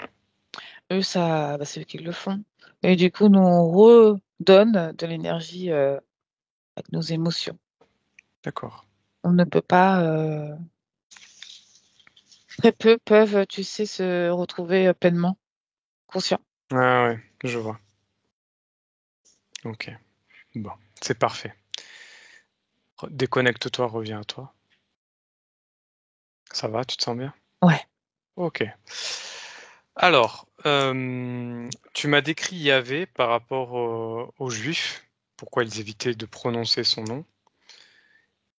B: Eux, ça, bah, c'est eux qui le font. Et du coup, nous, on redonne de l'énergie avec nos émotions.
A: D'accord.
B: On ne peut pas. Très peu peuvent, tu sais, se retrouver pleinement conscients.
A: Ah ouais, je vois. Ok. Bon, c'est parfait. Déconnecte-toi, reviens à toi. Ça va, tu te sens bien?
B: Ouais.
A: Ok. Alors, tu m'as décrit Yahvé par rapport aux Juifs, pourquoi ils évitaient de prononcer son nom,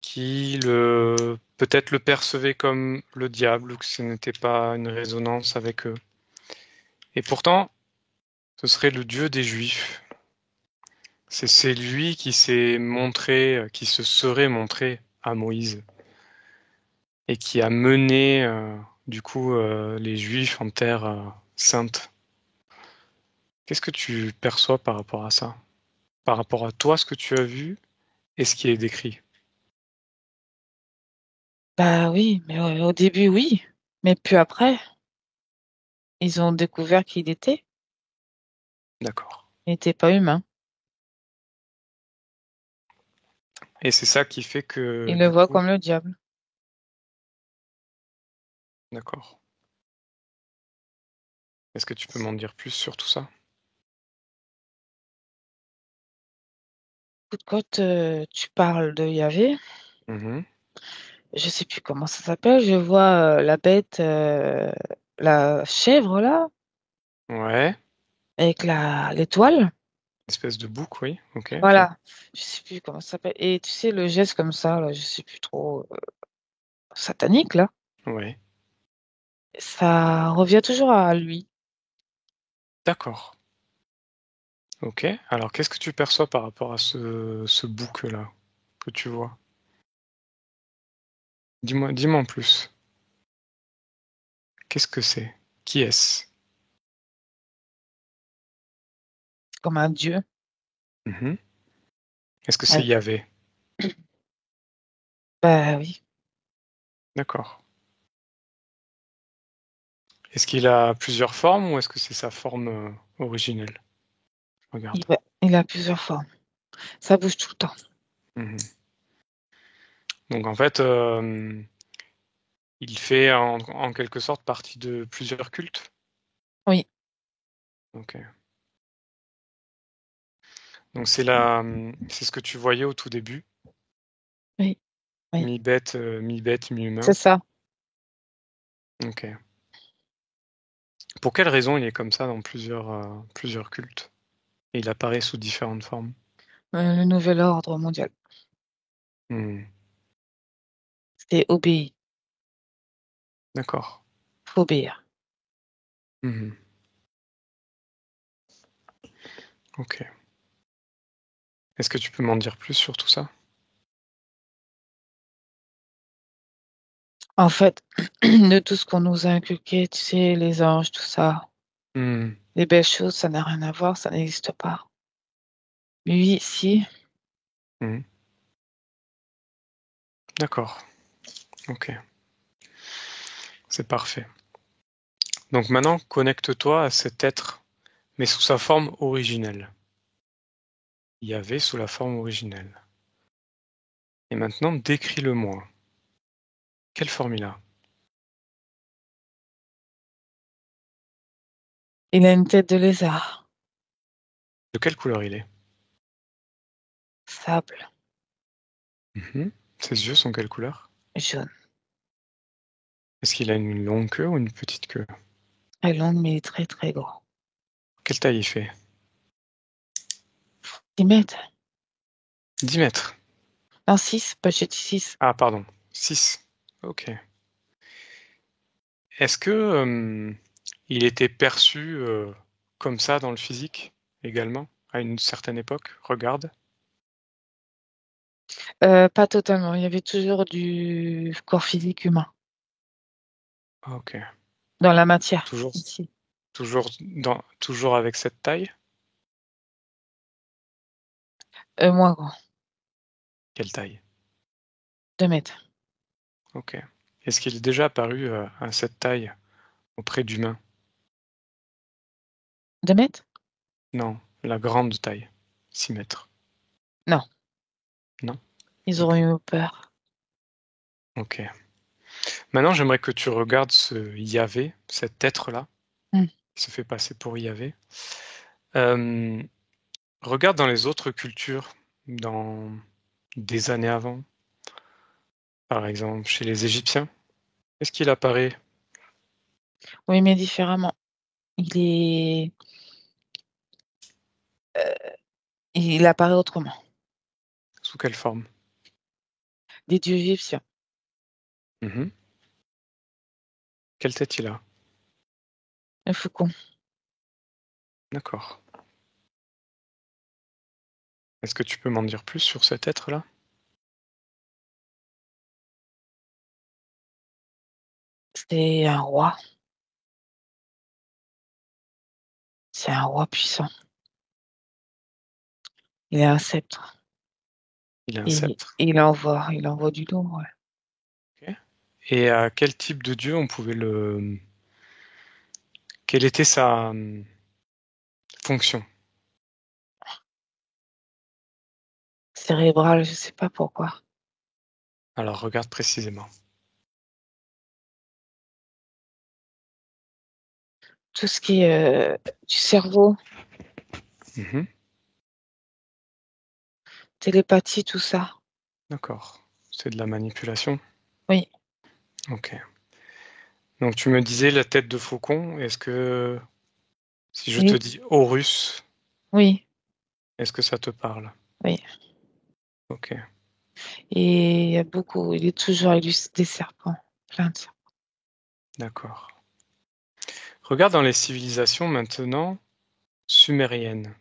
A: qui peut-être le percevaient comme le diable ou que ce n'était pas une résonance avec eux. Et pourtant, ce serait le Dieu des Juifs. C'est lui qui s'est montré, qui se serait montré à Moïse et qui a mené du coup les Juifs en terre sainte. Qu'est-ce que tu perçois par rapport à ça? Par rapport à toi, ce que tu as vu et ce qui est décrit?
B: Bah oui, mais au début, oui. Mais puis après, ils ont découvert qui il était.
A: D'accord.
B: Il n'était pas humain.
A: Et c'est ça qui fait que
B: Ils le
A: du
B: voient
A: coup,
B: comme le diable.
A: d'accord. Est-ce que tu peux m'en dire plus sur tout ça?
B: Écoute, quand tu parles de Yahvé,
A: Mhm.
B: je sais plus comment ça s'appelle, je vois la bête, la chèvre là,
A: Ouais.
B: avec l'étoile.
A: Espèce de bouc, oui. Ok, ok.
B: Voilà, je sais plus comment ça s'appelle. Et tu sais, le geste comme ça, là, je sais plus trop, satanique là,
A: Ouais.
B: ça revient toujours à lui.
A: D'accord. Ok. Alors, qu'est-ce que tu perçois par rapport à ce bouc-là que tu vois? Dis-moi en plus. Qu'est-ce que c'est? Qui est-ce?
B: Comme un dieu.
A: Mhm. Est-ce que c'est
B: Ah,
A: Yahvé?
B: bah oui,
A: D'accord. Est-ce qu'il a plusieurs formes ou est-ce que c'est sa forme originelle? Regarde.
B: il a plusieurs formes. Ça bouge tout le temps.
A: Mhm. Donc en fait, il fait en quelque sorte partie de plusieurs cultes.
B: Oui,
A: Ok. Donc c'est ce que tu voyais au tout début,
B: oui, oui.
A: mi-bête,
B: C'est
A: mi-humain.
B: ça.
A: Ok. Pour quelle raison il est comme ça dans plusieurs cultes? Et il apparaît sous différentes formes.
B: Le nouvel ordre mondial.
A: Hmm.
B: C'est obéir.
A: D'accord.
B: Faut obéir.
A: Mhm. Ok. Est-ce que tu peux m'en dire plus sur tout ça?
B: En fait, de tout ce qu'on nous a inculqué, tu sais, les anges, tout ça,
A: Hmm.
B: les belles choses, ça n'a rien à voir, ça n'existe pas. Lui, si,
A: Hmm. D'accord. Ok. C'est parfait. Donc maintenant, connecte-toi à cet être, mais sous sa forme originelle. Yahvé sous la forme originelle. Et maintenant, décris-le-moi. Quelle forme il a?
B: Il a une tête de lézard,
A: De quelle couleur il est?
B: sable,
A: Mhm. Ses yeux sont quelle couleur?
B: jaune.
A: Est-ce qu'il a une longue queue ou une petite queue?
B: Elle est longue, mais il est très très grand.
A: Quelle taille il fait?
B: 10 mètres.
A: 10 mètres.
B: Non, 6, pas j'ai dit 6.
A: Ah, pardon. 6. Ok. Est-ce que il était perçu comme ça dans le physique également, à une certaine époque? Regarde.
B: Pas totalement. Il y avait toujours du corps physique humain
A: Ok.
B: dans la matière,
A: Toujours,
B: ici.
A: toujours avec cette taille?
B: Moins grand,
A: Quelle taille?
B: 2 mètres.
A: Ok. Est-ce qu'il est déjà apparu à cette taille auprès d'humains?
B: 2 mètres?
A: Non, la grande taille. 6 mètres.
B: Non,
A: Non?
B: ils
A: Ok.
B: auraient eu peur.
A: Ok. Maintenant, j'aimerais que tu regardes ce Yahvé, cet être-là,
B: Hmm.
A: qui se fait passer pour Yahvé. Euh, Regarde dans les autres cultures, dans des années avant, par exemple chez les Égyptiens. Est-ce qu'il apparaît
B: Oui, mais différemment. Il est, il apparaît autrement.
A: sous quelle forme?
B: Des dieux égyptiens.
A: Mhm. Quelle tête il a?
B: Le faucon.
A: D'accord. Est-ce que tu peux m'en dire plus sur cet être-là?
B: C'est un roi. C'est un roi puissant. Il a un sceptre.
A: Il a un
B: Et
A: sceptre.
B: il envoie du lourd. Ouais.
A: Ok. Et à quel type de dieu on pouvait le... Quelle était sa fonction?
B: Cérébral, je sais pas pourquoi.
A: Alors regarde précisément.
B: Tout ce qui est du cerveau,
A: Mhm.
B: télépathie, tout ça.
A: D'accord. C'est de la manipulation?
B: Oui,
A: Ok. Donc tu me disais la tête de faucon. Est-ce que si je te
B: oui,
A: dis Horus,
B: oui,
A: est-ce que ça te parle?
B: oui.
A: Ok.
B: Et il y a beaucoup, il est toujours avec des serpents, plein de serpents.
A: D'accord. Regarde dans les civilisations maintenant sumériennes.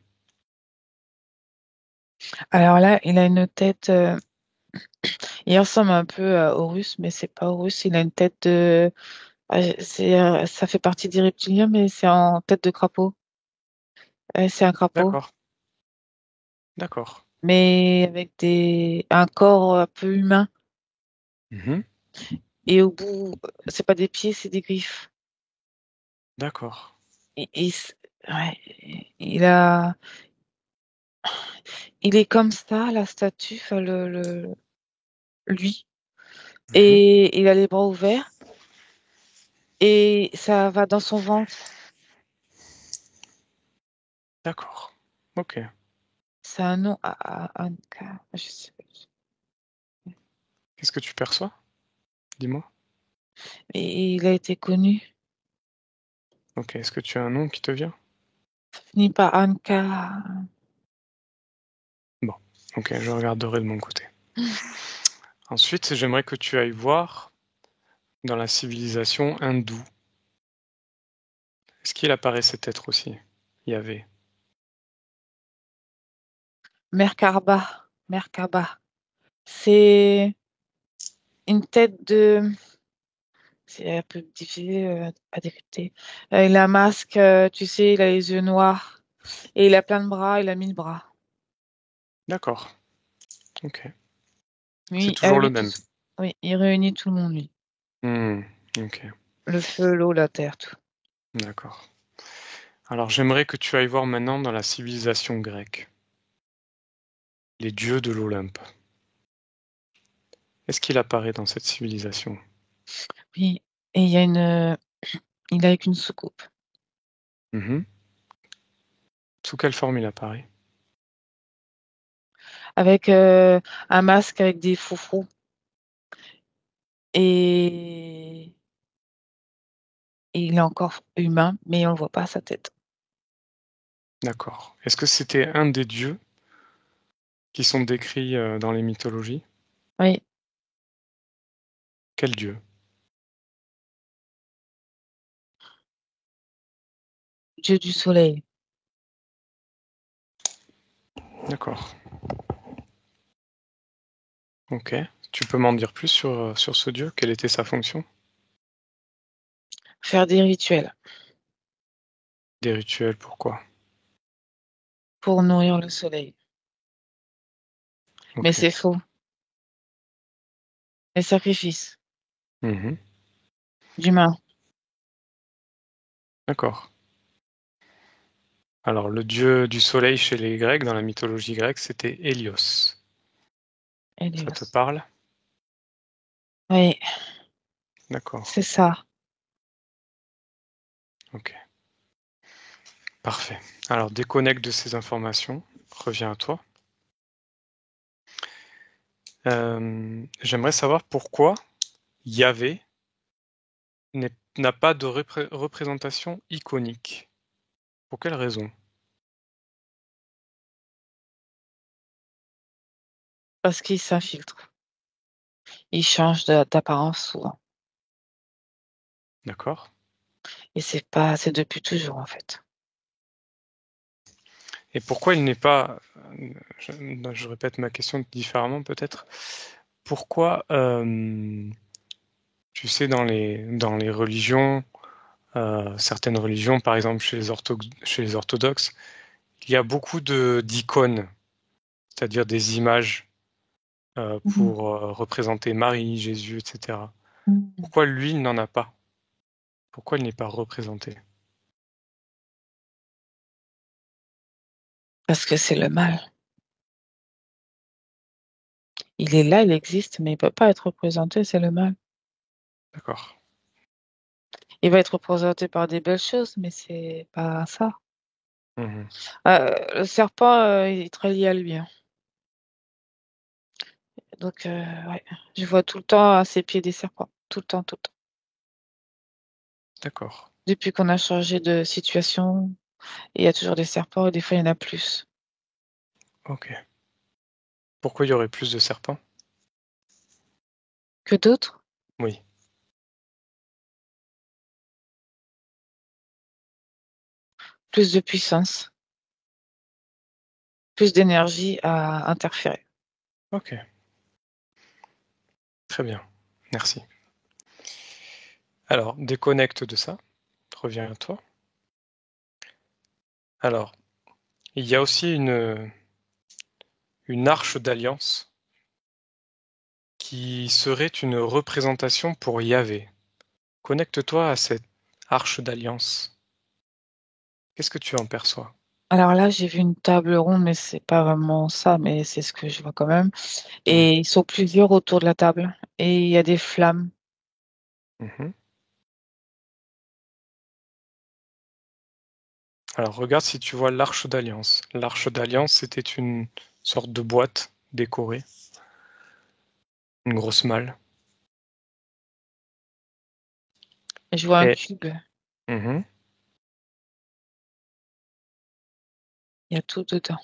B: Alors là, il a une tête, il ressemble un peu à Horus, mais c'est pas Horus, il a une tête de, ça fait partie des reptiliens, mais c'est en tête de crapaud. C'est un crapaud,
A: D'accord. D'accord.
B: mais avec un corps un peu humain.
A: Mhm.
B: Et au bout, c'est pas des pieds, c'est des griffes.
A: D'accord.
B: Ouais, il a, il est comme ça, la statue, enfin, lui.
A: Mhm.
B: Et il a les bras ouverts et ça va dans son ventre.
A: D'accord. Ok.
B: C'est un nom à Anka. Je sais pas.
A: Qu'est-ce que tu perçois? Dis-moi.
B: Et il a été connu.
A: Ok. Est-ce que tu as un nom qui te vient?
B: Ça finit par Anka.
A: Bon. Ok, je regarderai de mon côté. Ensuite, j'aimerais que tu ailles voir dans la civilisation hindoue. Est-ce qu'il apparaît cet être aussi? Yahvé.
B: Merkaba. Merkaba. C'est une tête de. C'est un peu difficile à décrypter. Il a un masque, tu sais, il a les yeux noirs. Et il a plein de bras, il a 1000 bras.
A: D'accord. Ok. C'est
B: Lui, à
A: toujours le
B: lui tout.
A: même.
B: Oui, il réunit tout le monde, lui.
A: Hmm. Ok.
B: Le feu, l'eau, la terre, tout.
A: D'accord. Alors j'aimerais que tu ailles voir maintenant dans la civilisation grecque, les dieux de l'Olympe. Est-ce qu'il apparaît dans cette civilisation?
B: Oui, et il est avec une soucoupe,
A: Mhm. Sous quelle forme il apparaît?
B: avec un masque avec des froufrous. Et, et il est encore humain, mais on ne voit pas sa tête.
A: D'accord. Est-ce que c'était un des dieux qui sont décrits dans les mythologies?
B: Oui,
A: Quel dieu?
B: dieu du soleil.
A: D'accord. Ok. Tu peux m'en dire plus sur ce dieu? Quelle était sa fonction?
B: Faire des rituels
A: Des rituels, pourquoi?
B: pour nourrir le soleil. Mais
A: Ok.
B: c'est faux. Les sacrifices
A: Mhm.
B: d'humains.
A: D'accord. Alors, le dieu du soleil chez les Grecs, dans la mythologie grecque, c'était Hélios. Ça te
B: Hélios.
A: parle?
B: Oui,
A: D'accord.
B: c'est ça.
A: Ok. Parfait. Alors, déconnecte de ces informations. Reviens à toi. J'aimerais savoir pourquoi Yahvé n'a pas de représentation iconique. Pour quelle raison?
B: Parce qu'il s'infiltre. Il change d'apparence souvent.
A: D'accord.
B: Et c'est depuis toujours, en fait.
A: Et pourquoi il n'est pas, je répète ma question différemment peut-être, pourquoi, tu sais, dans les religions, certaines religions, par exemple chez les orthodoxes, il y a beaucoup d'icônes, c'est-à-dire des images
B: Mhm.
A: pour représenter Marie, Jésus, etc.
B: Mhm.
A: Pourquoi lui, il n'en a pas? Pourquoi il n'est pas représenté?
B: Parce que c'est le mal. Il est là, il existe, mais il ne peut pas être représenté, c'est le mal.
A: D'accord.
B: Il va être représenté par des belles choses, mais c'est pas ça.
A: Mhm.
B: Le serpent, il est très lié à lui, hein. Donc, ouais, je vois tout le temps à ses pieds des serpents. Tout le temps, tout le temps.
A: D'accord.
B: Depuis qu'on a changé de situation, il y a toujours des serpents et des fois, il y en a plus.
A: Ok. Pourquoi il y aurait plus de serpents?
B: Que d'autres,
A: Oui.
B: plus de puissance, plus d'énergie à interférer.
A: Ok. Très bien. Merci. Alors, déconnecte de ça. Reviens à toi. Alors, il y a aussi une arche d'alliance qui serait une représentation pour Yahvé. Connecte-toi à cette arche d'alliance. Qu'est-ce que tu en perçois?
B: Alors là, j'ai vu une table ronde, mais c'est pas vraiment ça, mais c'est ce que je vois quand même.
A: Oui.
B: Et ils sont plusieurs autour de la table. Et il y a des flammes.
A: Mhm. Alors, regarde si tu vois l'arche d'alliance. L'arche d'alliance, c'était une sorte de boîte décorée, une grosse malle.
B: Et je vois un
A: Et
B: cube.
A: mhm.
B: Il y a tout dedans.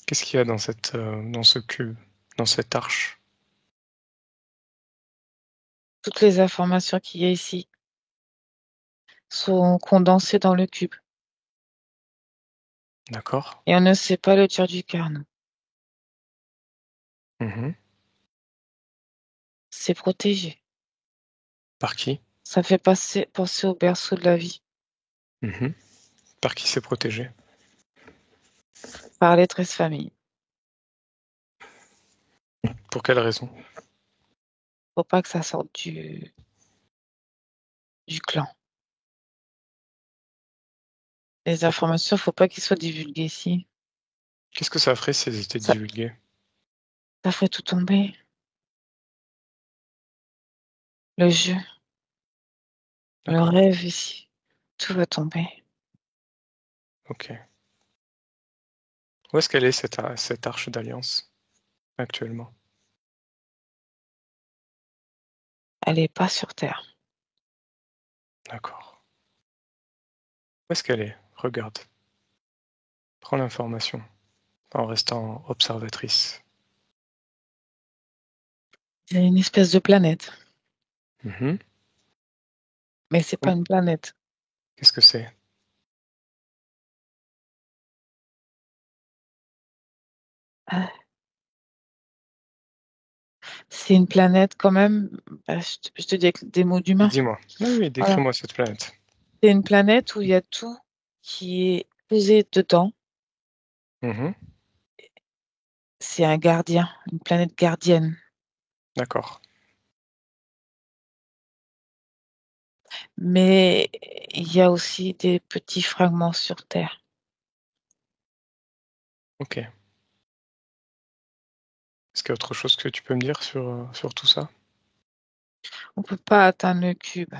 A: Qu'est-ce qu'il y a dans ce cube, dans cette arche?
B: Toutes les informations qu'il y a ici sont condensées dans le cube.
A: D'accord?
B: Et on ne sait pas le tir du cœur, non.
A: Mhm.
B: C'est protégé.
A: Par qui?
B: Ça fait penser au berceau de la vie,
A: Mhm. Par qui c'est protégé?
B: par les 13 familles.
A: Pour quelle raison?
B: Faut pas que ça sorte du clan. Les informations, faut pas qu'ils soient divulguées ici.
A: Qu'est-ce que ça ferait si elles étaient
B: Ça,
A: divulguées?
B: ça ferait tout tomber. Le jeu, le
A: D'accord.
B: rêve ici, tout va tomber.
A: Ok. Où est-ce qu'elle est, cette arche d'alliance, actuellement?
B: Elle est pas sur Terre.
A: D'accord. Où est-ce qu'elle est? Regarde. Prends l'information en restant observatrice.
B: C'est une espèce de planète,
A: Mhm.
B: mais c'est pas une planète.
A: Qu'est-ce que c'est?
B: Ah, c'est une planète quand même. Bah, je te dis avec des mots d'humain.
A: Dis-moi. Oui, oui,
B: Voilà.
A: décris-moi cette planète.
B: C'est une planète où il y a tout qui est posé dedans.
A: Mhm.
B: C'est un gardien, une planète gardienne.
A: D'accord.
B: Mais il y a aussi des petits fragments sur Terre.
A: Ok. Est-ce qu'il y a autre chose que tu peux me dire sur tout ça?
B: On peut pas atteindre le cube.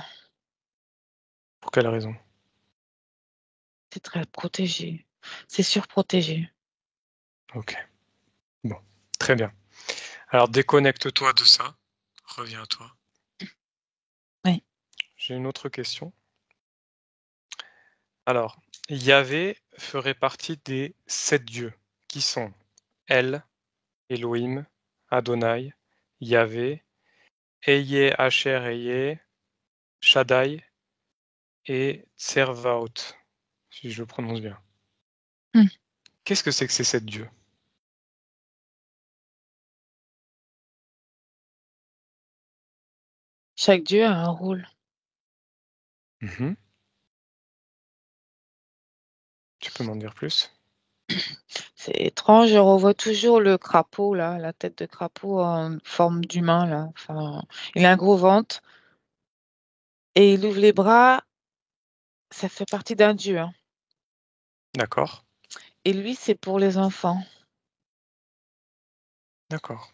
A: Pour quelle raison?
B: C'est très protégé. C'est surprotégé.
A: Ok. Bon. Très bien. Alors déconnecte-toi de ça. Reviens à toi.
B: Oui,
A: J'ai une autre question. Alors, Yahvé ferait partie des 7 dieux, qui sont El, Elohim, Adonai, Yahvé, Eye, Asher, Eye, Shaddai et Tservaot, si je le prononce bien.
B: Hmm.
A: Qu'est-ce que c'est que ces 7 dieux?
B: Chaque dieu a un rôle.
A: Mhm. Tu peux m'en dire plus?
B: C'est étrange, je revois toujours le crapaud, là, la tête de crapaud en forme d'humain, là. Enfin, il a un gros ventre et il ouvre les bras. Ça fait partie d'un dieu, hein.
A: D'accord,
B: Et lui, c'est pour les enfants.
A: d'accord,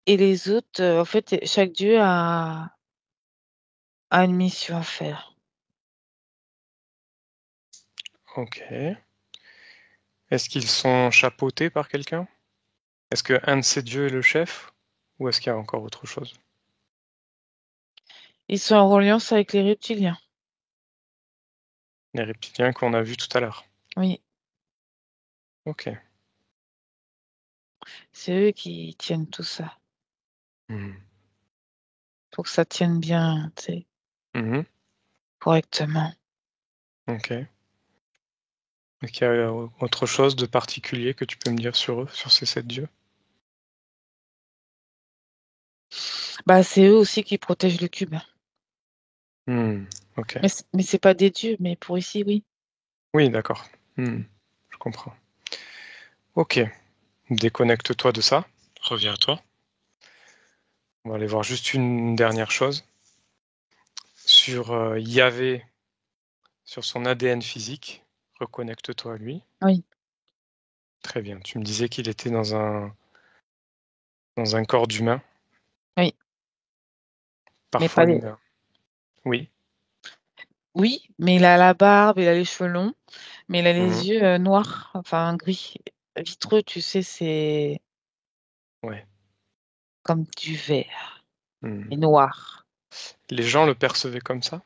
B: Et les autres, en fait, chaque dieu a une mission à faire.
A: ok. Est-ce qu'ils sont chapeautés par quelqu'un? Est-ce que un de ces dieux est le chef? Ou est-ce qu'il y a encore autre chose?
B: Ils sont en reliance avec les reptiliens.
A: Les reptiliens qu'on a vus tout à l'heure.
B: Oui,
A: Ok.
B: c'est eux qui tiennent tout ça.
A: Mhm.
B: Pour que ça tienne bien, tu sais,
A: Mhm.
B: correctement.
A: Ok. Est-ce qu'il y a autre chose de particulier que tu peux me dire sur eux, sur ces 7 dieux?
B: Bah, c'est eux aussi qui protègent le cube.
A: Ok.
B: Mais c'est pas des dieux, mais pour ici, oui.
A: Oui, d'accord. Je comprends. Ok. Déconnecte-toi de ça. Reviens à toi. On va aller voir juste une dernière chose. Sur Yahvé, sur son ADN physique. Reconnecte-toi à lui.
B: Oui,
A: Très bien. Tu me disais qu'il était dans un corps d'humain.
B: oui. Mais
A: Parfois
B: pas les...
A: l'humain. Oui.
B: Oui, mais il a la barbe, il a les cheveux longs, mais il a
A: Mhm.
B: les yeux noirs, enfin gris. Vitreux, tu sais, c'est
A: Ouais.
B: comme du verre,
A: Mhm.
B: mais noir.
A: Les gens le percevaient comme ça?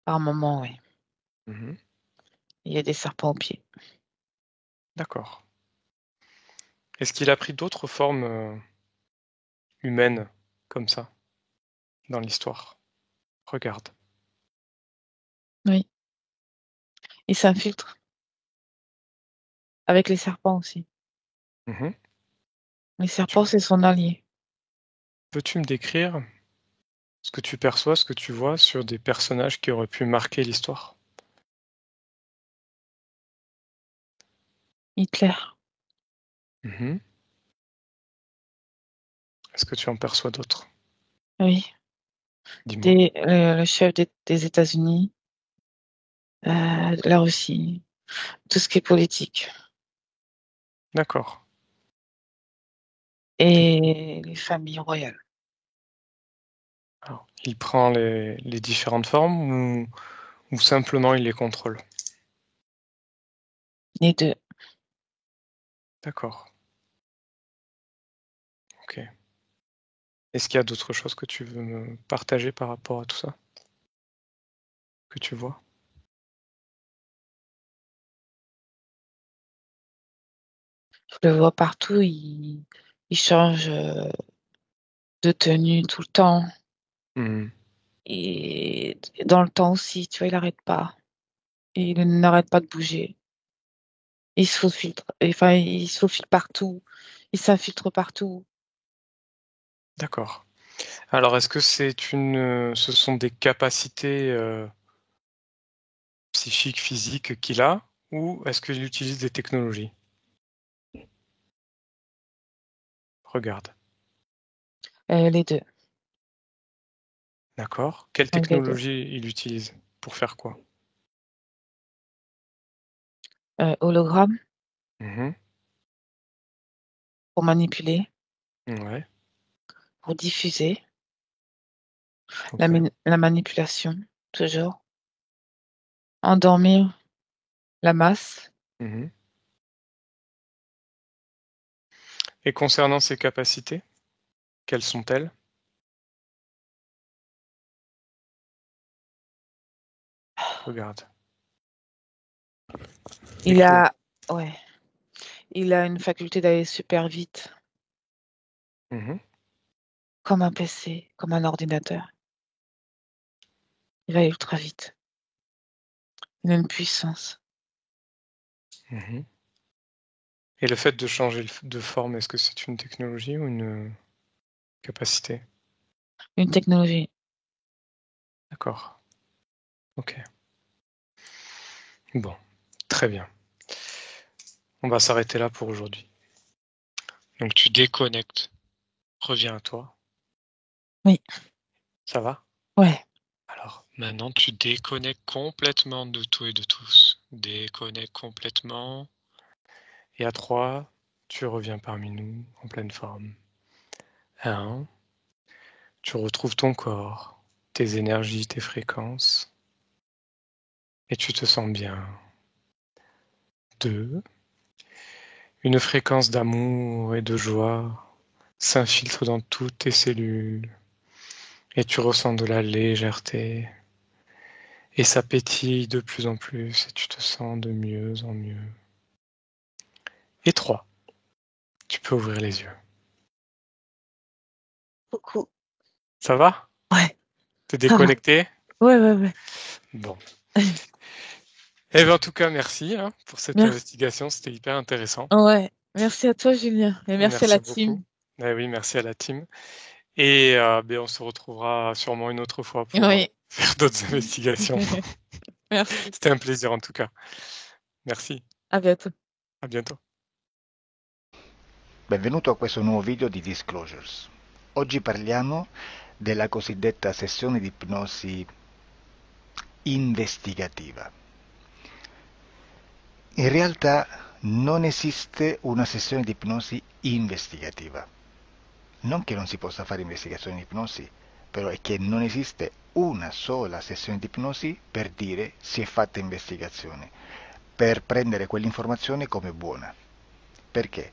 B: Par moment, oui.
A: Mhm.
B: Il y a des serpents aux pieds.
A: D'accord. Est-ce qu'il a pris d'autres formes humaines comme ça dans l'histoire? Regarde.
B: Oui. Il s'infiltre avec les serpents aussi.
A: Mhm.
B: Les
A: Tu-
B: serpents, c'est son allié.
A: Peux-tu me décrire ce que tu perçois, ce que tu vois sur des personnages qui auraient pu marquer l'histoire?
B: Hitler.
A: Mhm. Est-ce que tu en perçois d'autres?
B: Oui.
A: Dis-moi.
B: Le chef des États-Unis. la Russie, tout ce qui est politique.
A: D'accord.
B: Et les familles royales.
A: Alors, il prend les différentes formes ou simplement il les contrôle?
B: Les deux.
A: D'accord. Ok. Est-ce qu'il y a d'autres choses que tu veux me partager par rapport à tout ça? Que tu vois?
B: Je le vois partout, il change de tenue tout le temps.
A: Mmh.
B: Et dans le temps aussi, tu vois, il n'arrête pas. Il n'arrête pas de bouger. Il se faufile, enfin, il se faufile partout. Il s'infiltre partout.
A: D'accord. Alors est-ce que ce sont des capacités, psychiques, physiques qu'il a? Ou est-ce qu'il utilise des technologies? Regarde.
B: Les deux.
A: D'accord. Quelle
B: Les deux.
A: technologie il utilise? Pour faire quoi?
B: Hologramme
A: Mmh.
B: pour manipuler,
A: Ouais,
B: pour diffuser.
A: OK.
B: La manipulation, toujours. Endormir la masse.
A: Mmh. Et concernant ses capacités, quelles sont-elles? Regarde.
B: Il
A: Écris.
B: a, ouais, il a une faculté d'aller super vite,
A: Mmh.
B: comme un PC, comme un ordinateur. Il va ultra vite. Il a une puissance.
A: Mmh. Et le fait de changer de forme, est-ce que c'est une technologie ou une capacité?
B: Une technologie.
A: D'accord. OK. Bon, très bien. On va s'arrêter là pour aujourd'hui. Donc tu déconnectes, reviens à toi,
B: Oui,
A: ça va?
B: ouais.
A: Alors maintenant tu déconnectes complètement de tout et de tous. Déconnecte complètement et à 3, tu reviens parmi nous en pleine forme. 1, tu retrouves ton corps, tes énergies, tes fréquences et tu te sens bien. 2, une fréquence d'amour et de joie s'infiltre dans toutes tes cellules et tu ressens de la légèreté et ça pétille de plus en plus et tu te sens de mieux en mieux. Et 3, tu peux ouvrir les yeux.
B: Beaucoup.
A: Ça va?
B: Ouais,
A: T'es
B: ça va.
A: déconnecté?
B: Ouais, ouais, ouais.
A: Bon. Eh bien, en tout cas, merci hein, pour cette
B: Merci.
A: investigation, c'était hyper intéressant.
B: Ouais. Merci à toi, Julien. Et merci à
A: Merci
B: la
A: beaucoup.
B: team.
A: Eh oui, merci à la team. Et ben, on se retrouvera sûrement une autre fois pour
B: Oui.
A: faire d'autres investigations.
B: Merci.
A: C'était un plaisir en tout cas. Merci,
B: À bientôt.
A: à bientôt.
C: Benvenuto a questo nuovo video di Disclosures. Oggi parliamo della cosiddetta sessione di ipnosi investigativa. In realtà non esiste una sessione di ipnosi investigativa. Non che non si possa fare investigazione di ipnosi, però è che non esiste una sola sessione di ipnosi per dire si è fatta investigazione, per prendere quell'informazione come buona. Perché?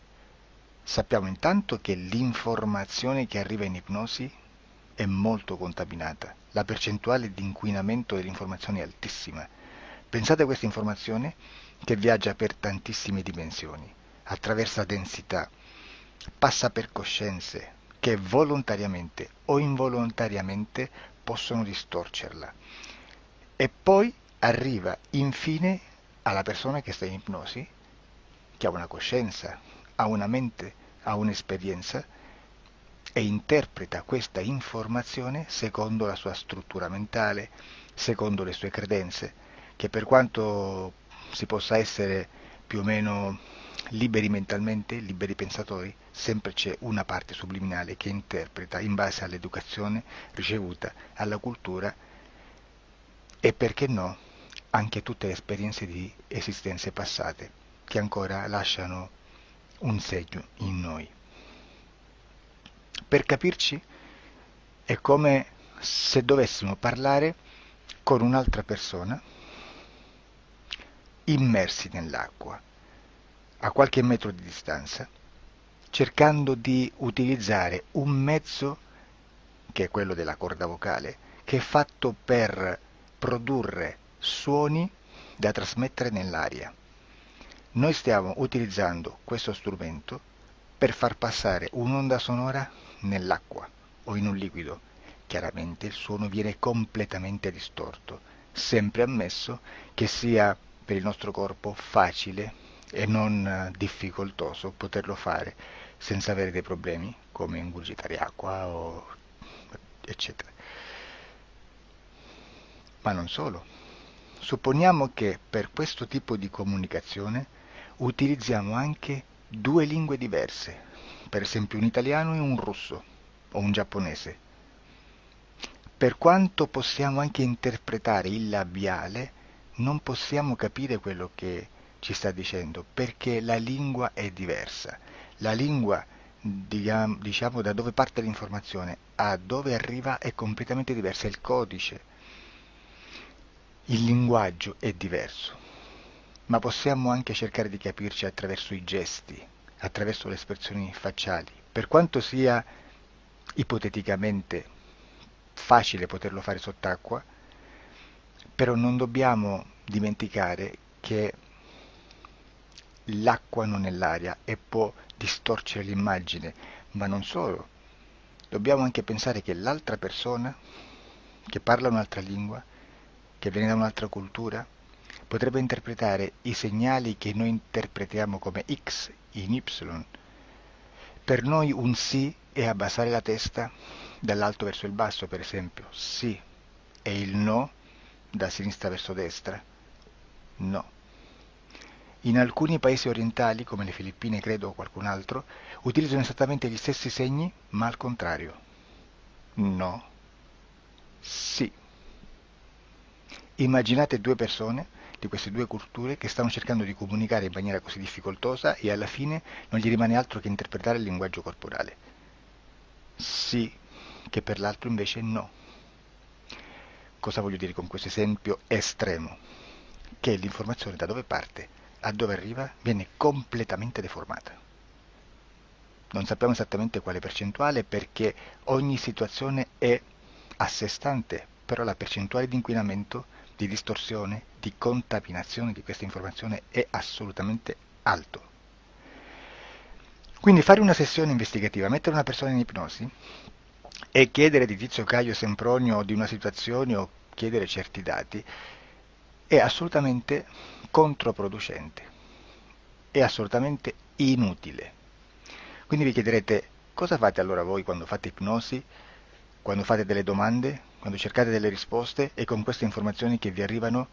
C: Sappiamo intanto che l'informazione che arriva in ipnosi è molto contaminata, la percentuale di inquinamento dell'informazione è altissima. Pensate a questa informazione che viaggia per tantissime dimensioni, attraversa densità, passa per coscienze che volontariamente o involontariamente possono distorcerla e poi arriva infine alla persona che sta in ipnosi, che ha una coscienza, ha una mente, ha un'esperienza e interpreta questa informazione secondo la sua struttura mentale, secondo le sue credenze, che per quanto si possa essere più o meno liberi mentalmente, liberi pensatori, sempre c'è una parte subliminale che interpreta in base all'educazione ricevuta, alla cultura e perché no, anche tutte le esperienze di esistenze passate che ancora lasciano un segno in noi. Per capirci, è come se dovessimo parlare con un'altra persona immersi nell'acqua, a qualche metro di distanza, cercando di utilizzare un mezzo, che è quello della corda vocale, che è fatto per produrre suoni da trasmettere nell'aria. Noi stiamo utilizzando questo strumento per far passare un'onda sonora nell'acqua o in un liquido. Chiaramente il suono viene completamente distorto, sempre ammesso che sia per il nostro corpo facile e non difficoltoso poterlo fare senza avere dei problemi come ingurgitare acqua o eccetera. Ma non solo. Supponiamo che per questo tipo di comunicazione utilizziamo anche due lingue diverse, per esempio un italiano e un russo o un giapponese. Per quanto possiamo anche interpretare il labiale, non possiamo capire quello che ci sta dicendo, perché la lingua è diversa. La lingua, diciamo, da dove parte l'informazione a dove arriva è completamente diversa, il codice, il linguaggio è diverso, ma possiamo anche cercare di capirci attraverso i gesti, attraverso le espressioni facciali. Per quanto sia ipoteticamente facile poterlo fare sott'acqua, però non dobbiamo dimenticare che l'acqua non è l'aria e può distorcere l'immagine, ma non solo. Dobbiamo anche pensare che l'altra persona, che parla un'altra lingua, che viene da un'altra cultura, potrebbe interpretare i segnali che noi interpretiamo come X in Y. Per noi un sì è abbassare la testa dall'alto verso il basso, per esempio, sì, e il no da sinistra verso destra, no. In alcuni paesi orientali, come le Filippine credo o qualcun altro, utilizzano esattamente gli stessi segni, ma al contrario. No, sì. Immaginate due persone di queste due culture che stanno cercando di comunicare in maniera così difficoltosa e alla fine non gli rimane altro che interpretare il linguaggio corporale. Sì, che per l'altro invece no. Cosa voglio dire con questo esempio estremo? Che l'informazione da dove parte a dove arriva viene completamente deformata. Non sappiamo esattamente quale percentuale perché ogni situazione è a sé stante, però la percentuale di inquinamento, di distorsione, di contaminazione di questa informazione è assolutamente alto. Quindi fare una sessione investigativa, mettere una persona in ipnosi e chiedere di Tizio Caio Sempronio di una situazione o chiedere certi dati è assolutamente controproducente, è assolutamente inutile. Quindi vi chiederete cosa fate allora voi quando fate ipnosi, quando fate delle domande, quando cercate delle risposte e con queste informazioni che vi arrivano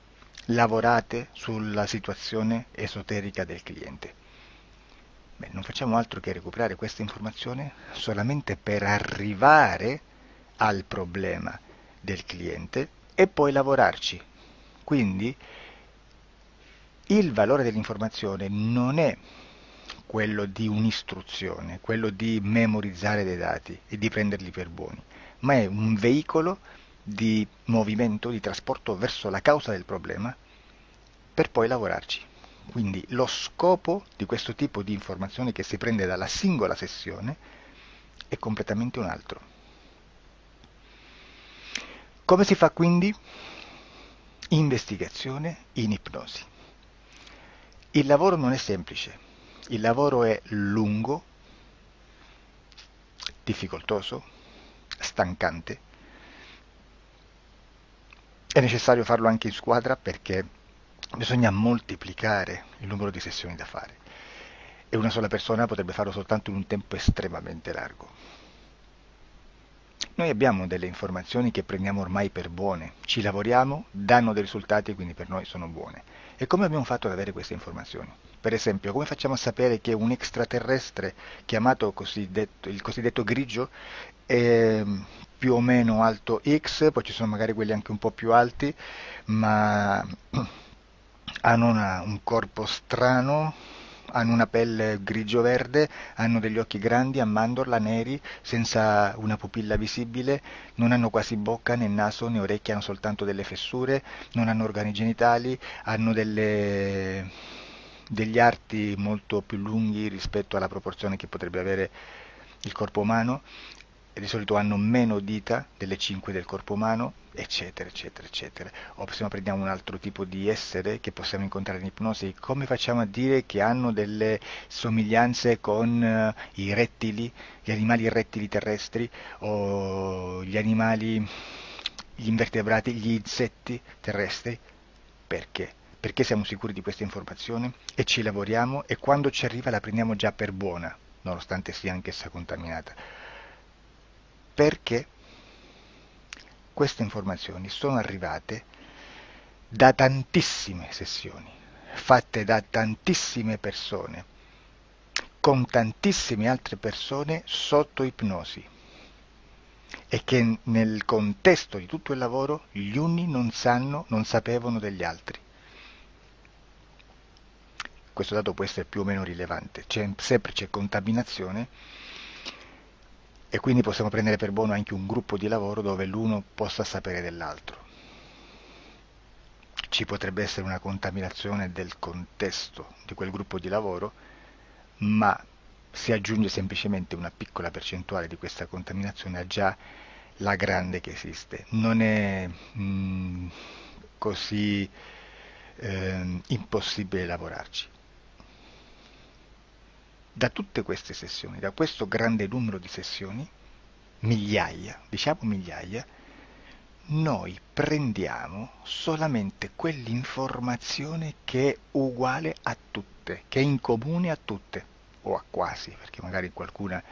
C: lavorate sulla situazione esoterica del cliente. Beh, non facciamo altro che recuperare questa informazione solamente per arrivare al problema del cliente e poi lavorarci. Quindi il valore dell'informazione non è quello di un'istruzione, quello di memorizzare dei dati e di prenderli per buoni, ma è un veicolo di movimento, di trasporto verso la causa del problema per poi lavorarci. Quindi lo scopo di questo tipo di informazione che si prende dalla singola sessione è completamente un altro. Come si fa quindi? Investigazione in ipnosi. Il lavoro non è semplice, il lavoro è lungo, difficoltoso, stancante. È necessario farlo anche in squadra perché bisogna moltiplicare il numero di sessioni da fare e una sola persona potrebbe farlo soltanto in un tempo estremamente largo. Noi abbiamo delle informazioni che prendiamo ormai per buone, ci lavoriamo, danno dei risultati e quindi per noi sono buone. E come abbiamo fatto ad avere queste informazioni? Per esempio, come facciamo a sapere che un extraterrestre chiamato il cosiddetto grigio più o meno alto X, poi ci sono magari quelli anche un po' più alti, ma hanno un corpo strano, hanno una pelle grigio-verde, hanno degli occhi grandi a mandorla, neri, senza una pupilla visibile, non hanno quasi bocca né naso né orecchie, hanno soltanto delle fessure, non hanno organi genitali, hanno degli arti molto più lunghi rispetto alla proporzione che potrebbe avere il corpo umano, e di solito hanno meno dita delle 5 del corpo umano, eccetera, eccetera, eccetera. O se no prendiamo un altro tipo di essere che possiamo incontrare in ipnosi, come facciamo a dire che hanno delle somiglianze con i rettili, gli animali rettili terrestri, o gli animali, gli invertebrati, gli insetti terrestri? Perché? Perché siamo sicuri di questa informazione e ci lavoriamo, e quando ci arriva la prendiamo già per buona, nonostante sia anch'essa contaminata. Perché queste informazioni sono arrivate da tantissime sessioni, fatte da tantissime persone, con tantissime altre persone sotto ipnosi, e che nel contesto di tutto il lavoro gli uni non sapevano degli altri. Questo dato può essere più o meno rilevante, sempre c'è contaminazione, e quindi possiamo prendere per buono anche un gruppo di lavoro dove l'uno possa sapere dell'altro. Ci potrebbe essere una contaminazione del contesto di quel gruppo di lavoro, ma si aggiunge semplicemente una piccola percentuale di questa contaminazione a già la grande che esiste. Non è così impossibile lavorarci. Da tutte queste sessioni, da questo grande numero di sessioni, migliaia, diciamo migliaia, noi prendiamo solamente quell'informazione che è uguale a tutte, che è in comune a tutte, o a quasi, perché magari qualcuna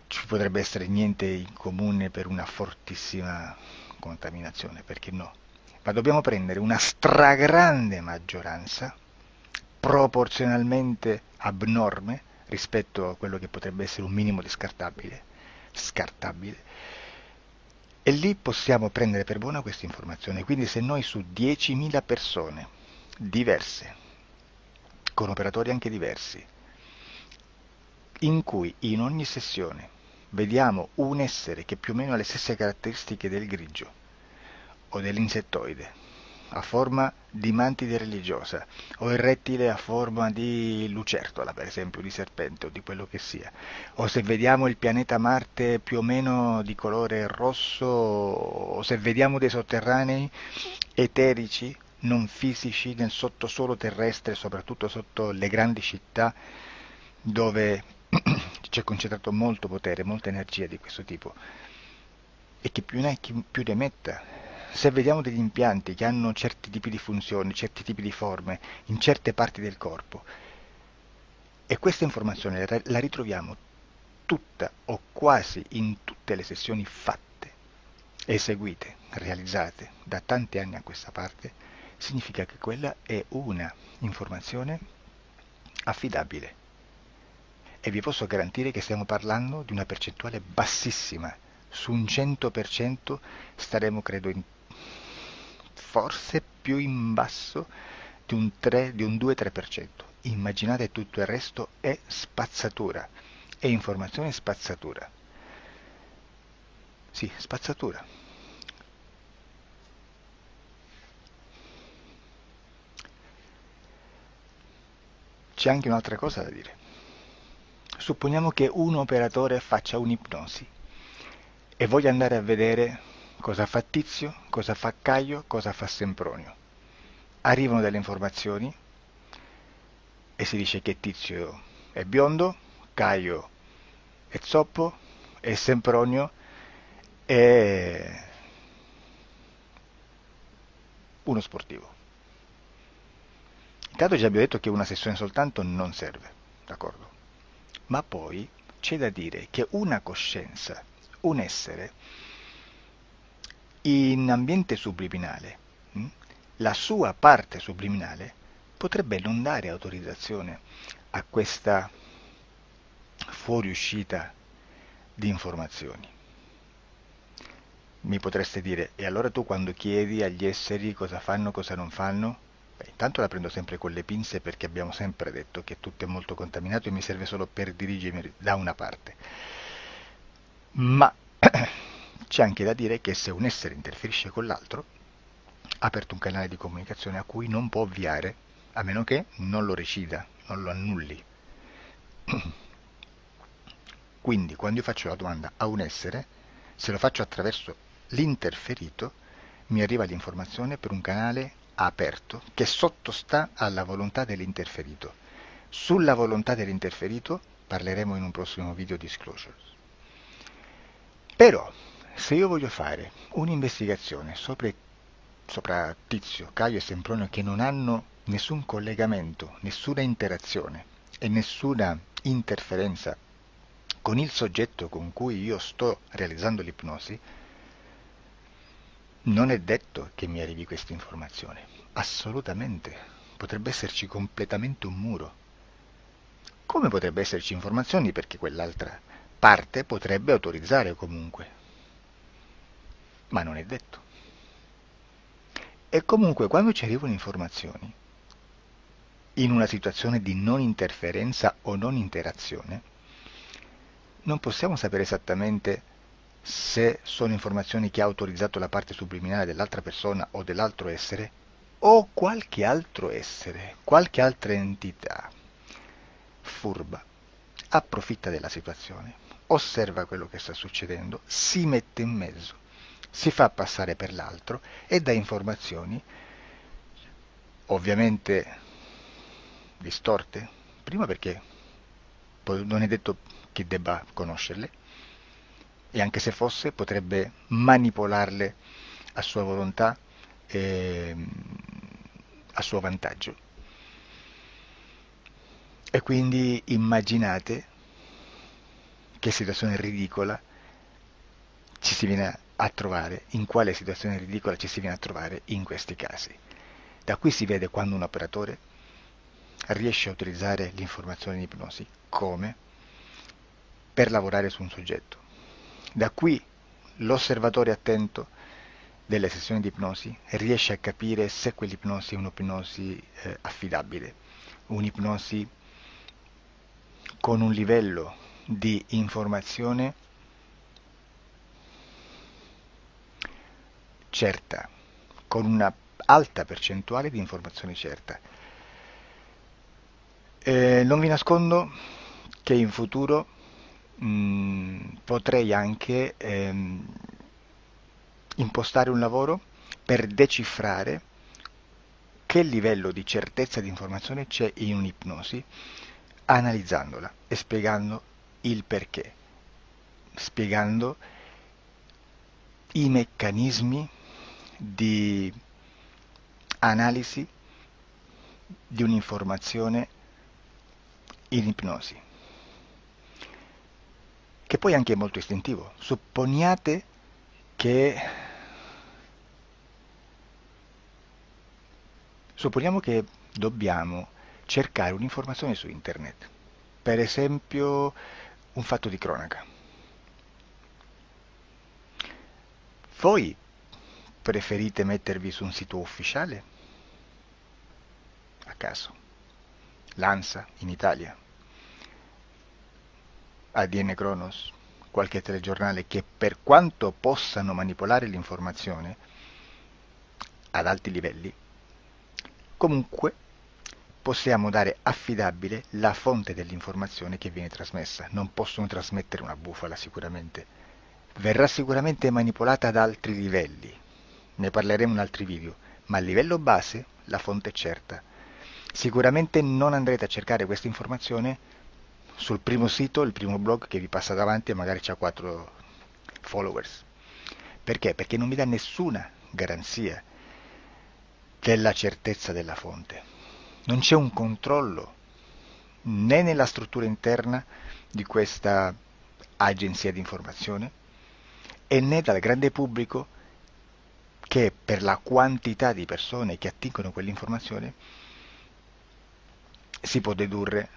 C: ci potrebbe essere niente in comune per una fortissima contaminazione, perché no? Ma dobbiamo prendere una stragrande maggioranza, proporzionalmente abnorme rispetto a quello che potrebbe essere un minimo di scartabile, e lì possiamo prendere per buona questa informazione. Quindi se noi su 10.000 persone diverse, con operatori anche diversi, in cui in ogni sessione vediamo un essere che più o meno ha le stesse caratteristiche del grigio o dell'insettoide, a forma di mantide religiosa, o il rettile a forma di lucertola, per esempio, di serpente o di quello che sia, o se vediamo il pianeta Marte più o meno di colore rosso, o se vediamo dei sotterranei eterici, non fisici, nel sottosuolo terrestre, soprattutto sotto le grandi città, dove c'è concentrato molto potere, molta energia di questo tipo, e che più ne ha più ne metta. Se vediamo degli impianti che hanno certi tipi di funzioni, certi tipi di forme in certe parti del corpo, e questa informazione la ritroviamo tutta o quasi in tutte le sessioni fatte, eseguite, realizzate da tanti anni a questa parte, significa che quella è una informazione affidabile. E vi posso garantire che stiamo parlando di una percentuale bassissima. Su un 100% staremo, credo, forse più in basso di un 2-3%. Immaginate, tutto il resto è spazzatura, è informazione spazzatura. Sì, spazzatura. C'è anche un'altra cosa da dire. Supponiamo che un operatore faccia un'ipnosi e voglia andare a vedere cosa fa Tizio, cosa fa Caio, cosa fa Sempronio. Arrivano delle informazioni e si dice che Tizio è biondo, Caio è zoppo e Sempronio è uno sportivo. Intanto già abbiamo detto che una sessione soltanto non serve, d'accordo? Ma poi c'è da dire che una coscienza, un essere, in ambiente subliminale, la sua parte subliminale potrebbe non dare autorizzazione a questa fuoriuscita di informazioni. Mi potreste dire, e allora tu quando chiedi agli esseri cosa fanno, cosa non fanno? Beh, intanto la prendo sempre con le pinze perché abbiamo sempre detto che tutto è molto contaminato e mi serve solo per dirigermi da una parte. Ma c'è anche da dire che se un essere interferisce con l'altro, ha aperto un canale di comunicazione a cui non può ovviare, a meno che non lo recida, non lo annulli. Quindi quando io faccio la domanda a un essere, se lo faccio attraverso l'interferito, mi arriva l'informazione per un canale aperto che sottostà alla volontà dell'interferito. Sulla volontà dell'interferito parleremo in un prossimo video disclosures. Però, se io voglio fare un'investigazione sopra Tizio, Caio e Sempronio che non hanno nessun collegamento, nessuna interazione e nessuna interferenza con il soggetto con cui io sto realizzando l'ipnosi, non è detto che mi arrivi questa informazione. Assolutamente. Potrebbe esserci completamente un muro. Come potrebbe esserci informazioni perché quell'altra parte potrebbe autorizzare comunque. Ma non è detto. E comunque quando ci arrivano informazioni, in una situazione di non interferenza o non interazione, non possiamo sapere esattamente se sono informazioni che ha autorizzato la parte subliminale dell'altra persona o dell'altro essere, o qualche altro essere, qualche altra entità furba, approfitta della situazione, osserva quello che sta succedendo, si mette in mezzo, si fa passare per l'altro e dà informazioni, ovviamente distorte, prima perché non è detto che debba conoscerle, e anche se fosse potrebbe manipolarle a sua volontà e a suo vantaggio. E quindi immaginate che situazione ridicola ci si viene a trovare, in quale situazione ridicola ci si viene a trovare in questi casi. Da qui si vede quando un operatore riesce a utilizzare l'informazione in ipnosi come per lavorare su un soggetto. Da qui l'osservatore attento delle sessioni di ipnosi riesce a capire se quell'ipnosi è un'ipnosi affidabile, un'ipnosi con un livello di informazione certa, con una alta percentuale di informazione certa. Non vi nascondo che in futuro potrei anche impostare un lavoro per decifrare che livello di certezza di informazione c'è in un'ipnosi, analizzandola e spiegando il perché, spiegando i meccanismi di analisi di un'informazione in ipnosi, che poi anche è molto istintivo. Supponiamo che dobbiamo cercare un'informazione su internet, per esempio un fatto di cronaca. Voi preferite mettervi su un sito ufficiale? A caso. L'ANSA in Italia, ADN Kronos, qualche telegiornale che per quanto possano manipolare l'informazione ad alti livelli, comunque possiamo dare affidabile la fonte dell'informazione che viene trasmessa. Non possono trasmettere una bufala sicuramente. Verrà sicuramente manipolata ad altri livelli. Ne parleremo in altri video, ma a livello base la fonte è certa. Sicuramente non andrete a cercare questa informazione sul primo sito, il primo blog che vi passa davanti e magari ha 4 followers. Perché? Perché non vi dà nessuna garanzia della certezza della fonte. Non c'è un controllo né nella struttura interna di questa agenzia di informazione e né dal grande pubblico che per la quantità di persone che attingono quell'informazione si può dedurre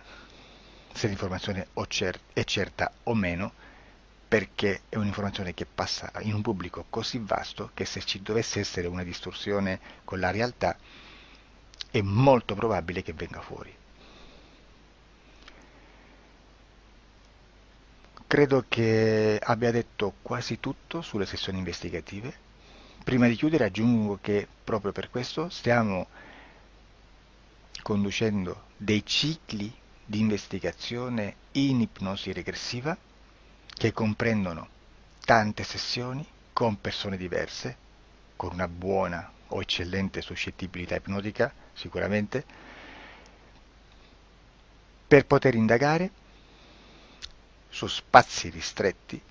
C: se l'informazione è certa o meno perché è un'informazione che passa in un pubblico così vasto che se ci dovesse essere una distorsione con la realtà è molto probabile che venga fuori. Credo che abbia detto quasi tutto sulle sessioni investigative. Prima di chiudere aggiungo che proprio per questo stiamo conducendo dei cicli di investigazione in ipnosi regressiva che comprendono tante sessioni con persone diverse, con una buona o eccellente suscettibilità ipnotica sicuramente, per poter indagare su spazi ristretti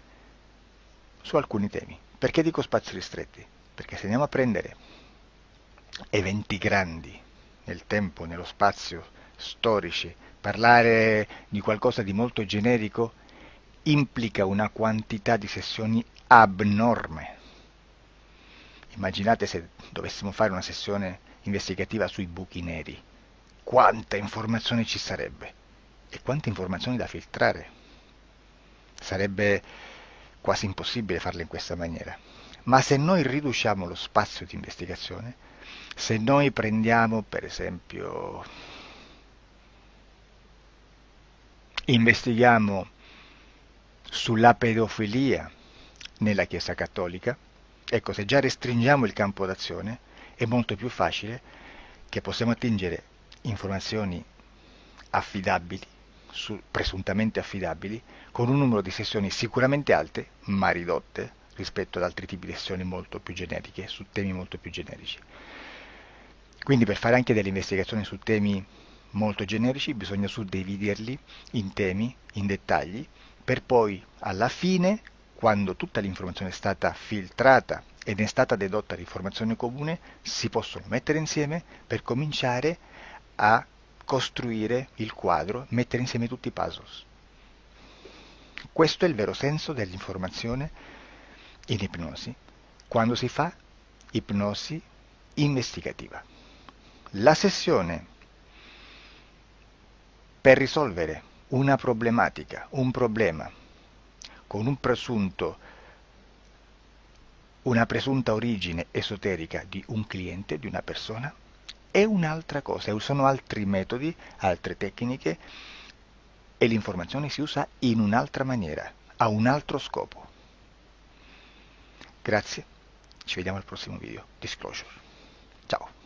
C: su alcuni temi. Perché dico spazi ristretti? Perché se andiamo a prendere eventi grandi nel tempo, nello spazio, storici, parlare di qualcosa di molto generico implica una quantità di sessioni abnorme. Immaginate se dovessimo fare una sessione investigativa sui buchi neri, quanta informazione ci sarebbe e quante informazioni da filtrare. Sarebbe quasi impossibile farlo in questa maniera. Ma se noi riduciamo lo spazio di investigazione, se noi prendiamo per esempio, investighiamo sulla pedofilia nella Chiesa Cattolica, ecco, se già restringiamo il campo d'azione, è molto più facile che possiamo attingere informazioni affidabili, presuntamente affidabili, con un numero di sessioni sicuramente alte, ma ridotte rispetto ad altri tipi di sessioni molto più generiche, su temi molto più generici. Quindi per fare anche delle investigazioni su temi molto generici bisogna suddividerli in temi, in dettagli, per poi alla fine, quando tutta l'informazione è stata filtrata ed è stata dedotta di informazione comune, si possono mettere insieme per cominciare a costruire il quadro, mettere insieme tutti i puzzles. Questo è il vero senso dell'informazione in ipnosi, quando si fa ipnosi investigativa. La sessione per risolvere una problematica, un problema, con una presunta origine esoterica di un cliente, di una persona, è un'altra cosa, sono altri metodi, altre tecniche e l'informazione si usa in un'altra maniera, ha un altro scopo. Grazie, ci vediamo al prossimo video. Disclosure. Ciao.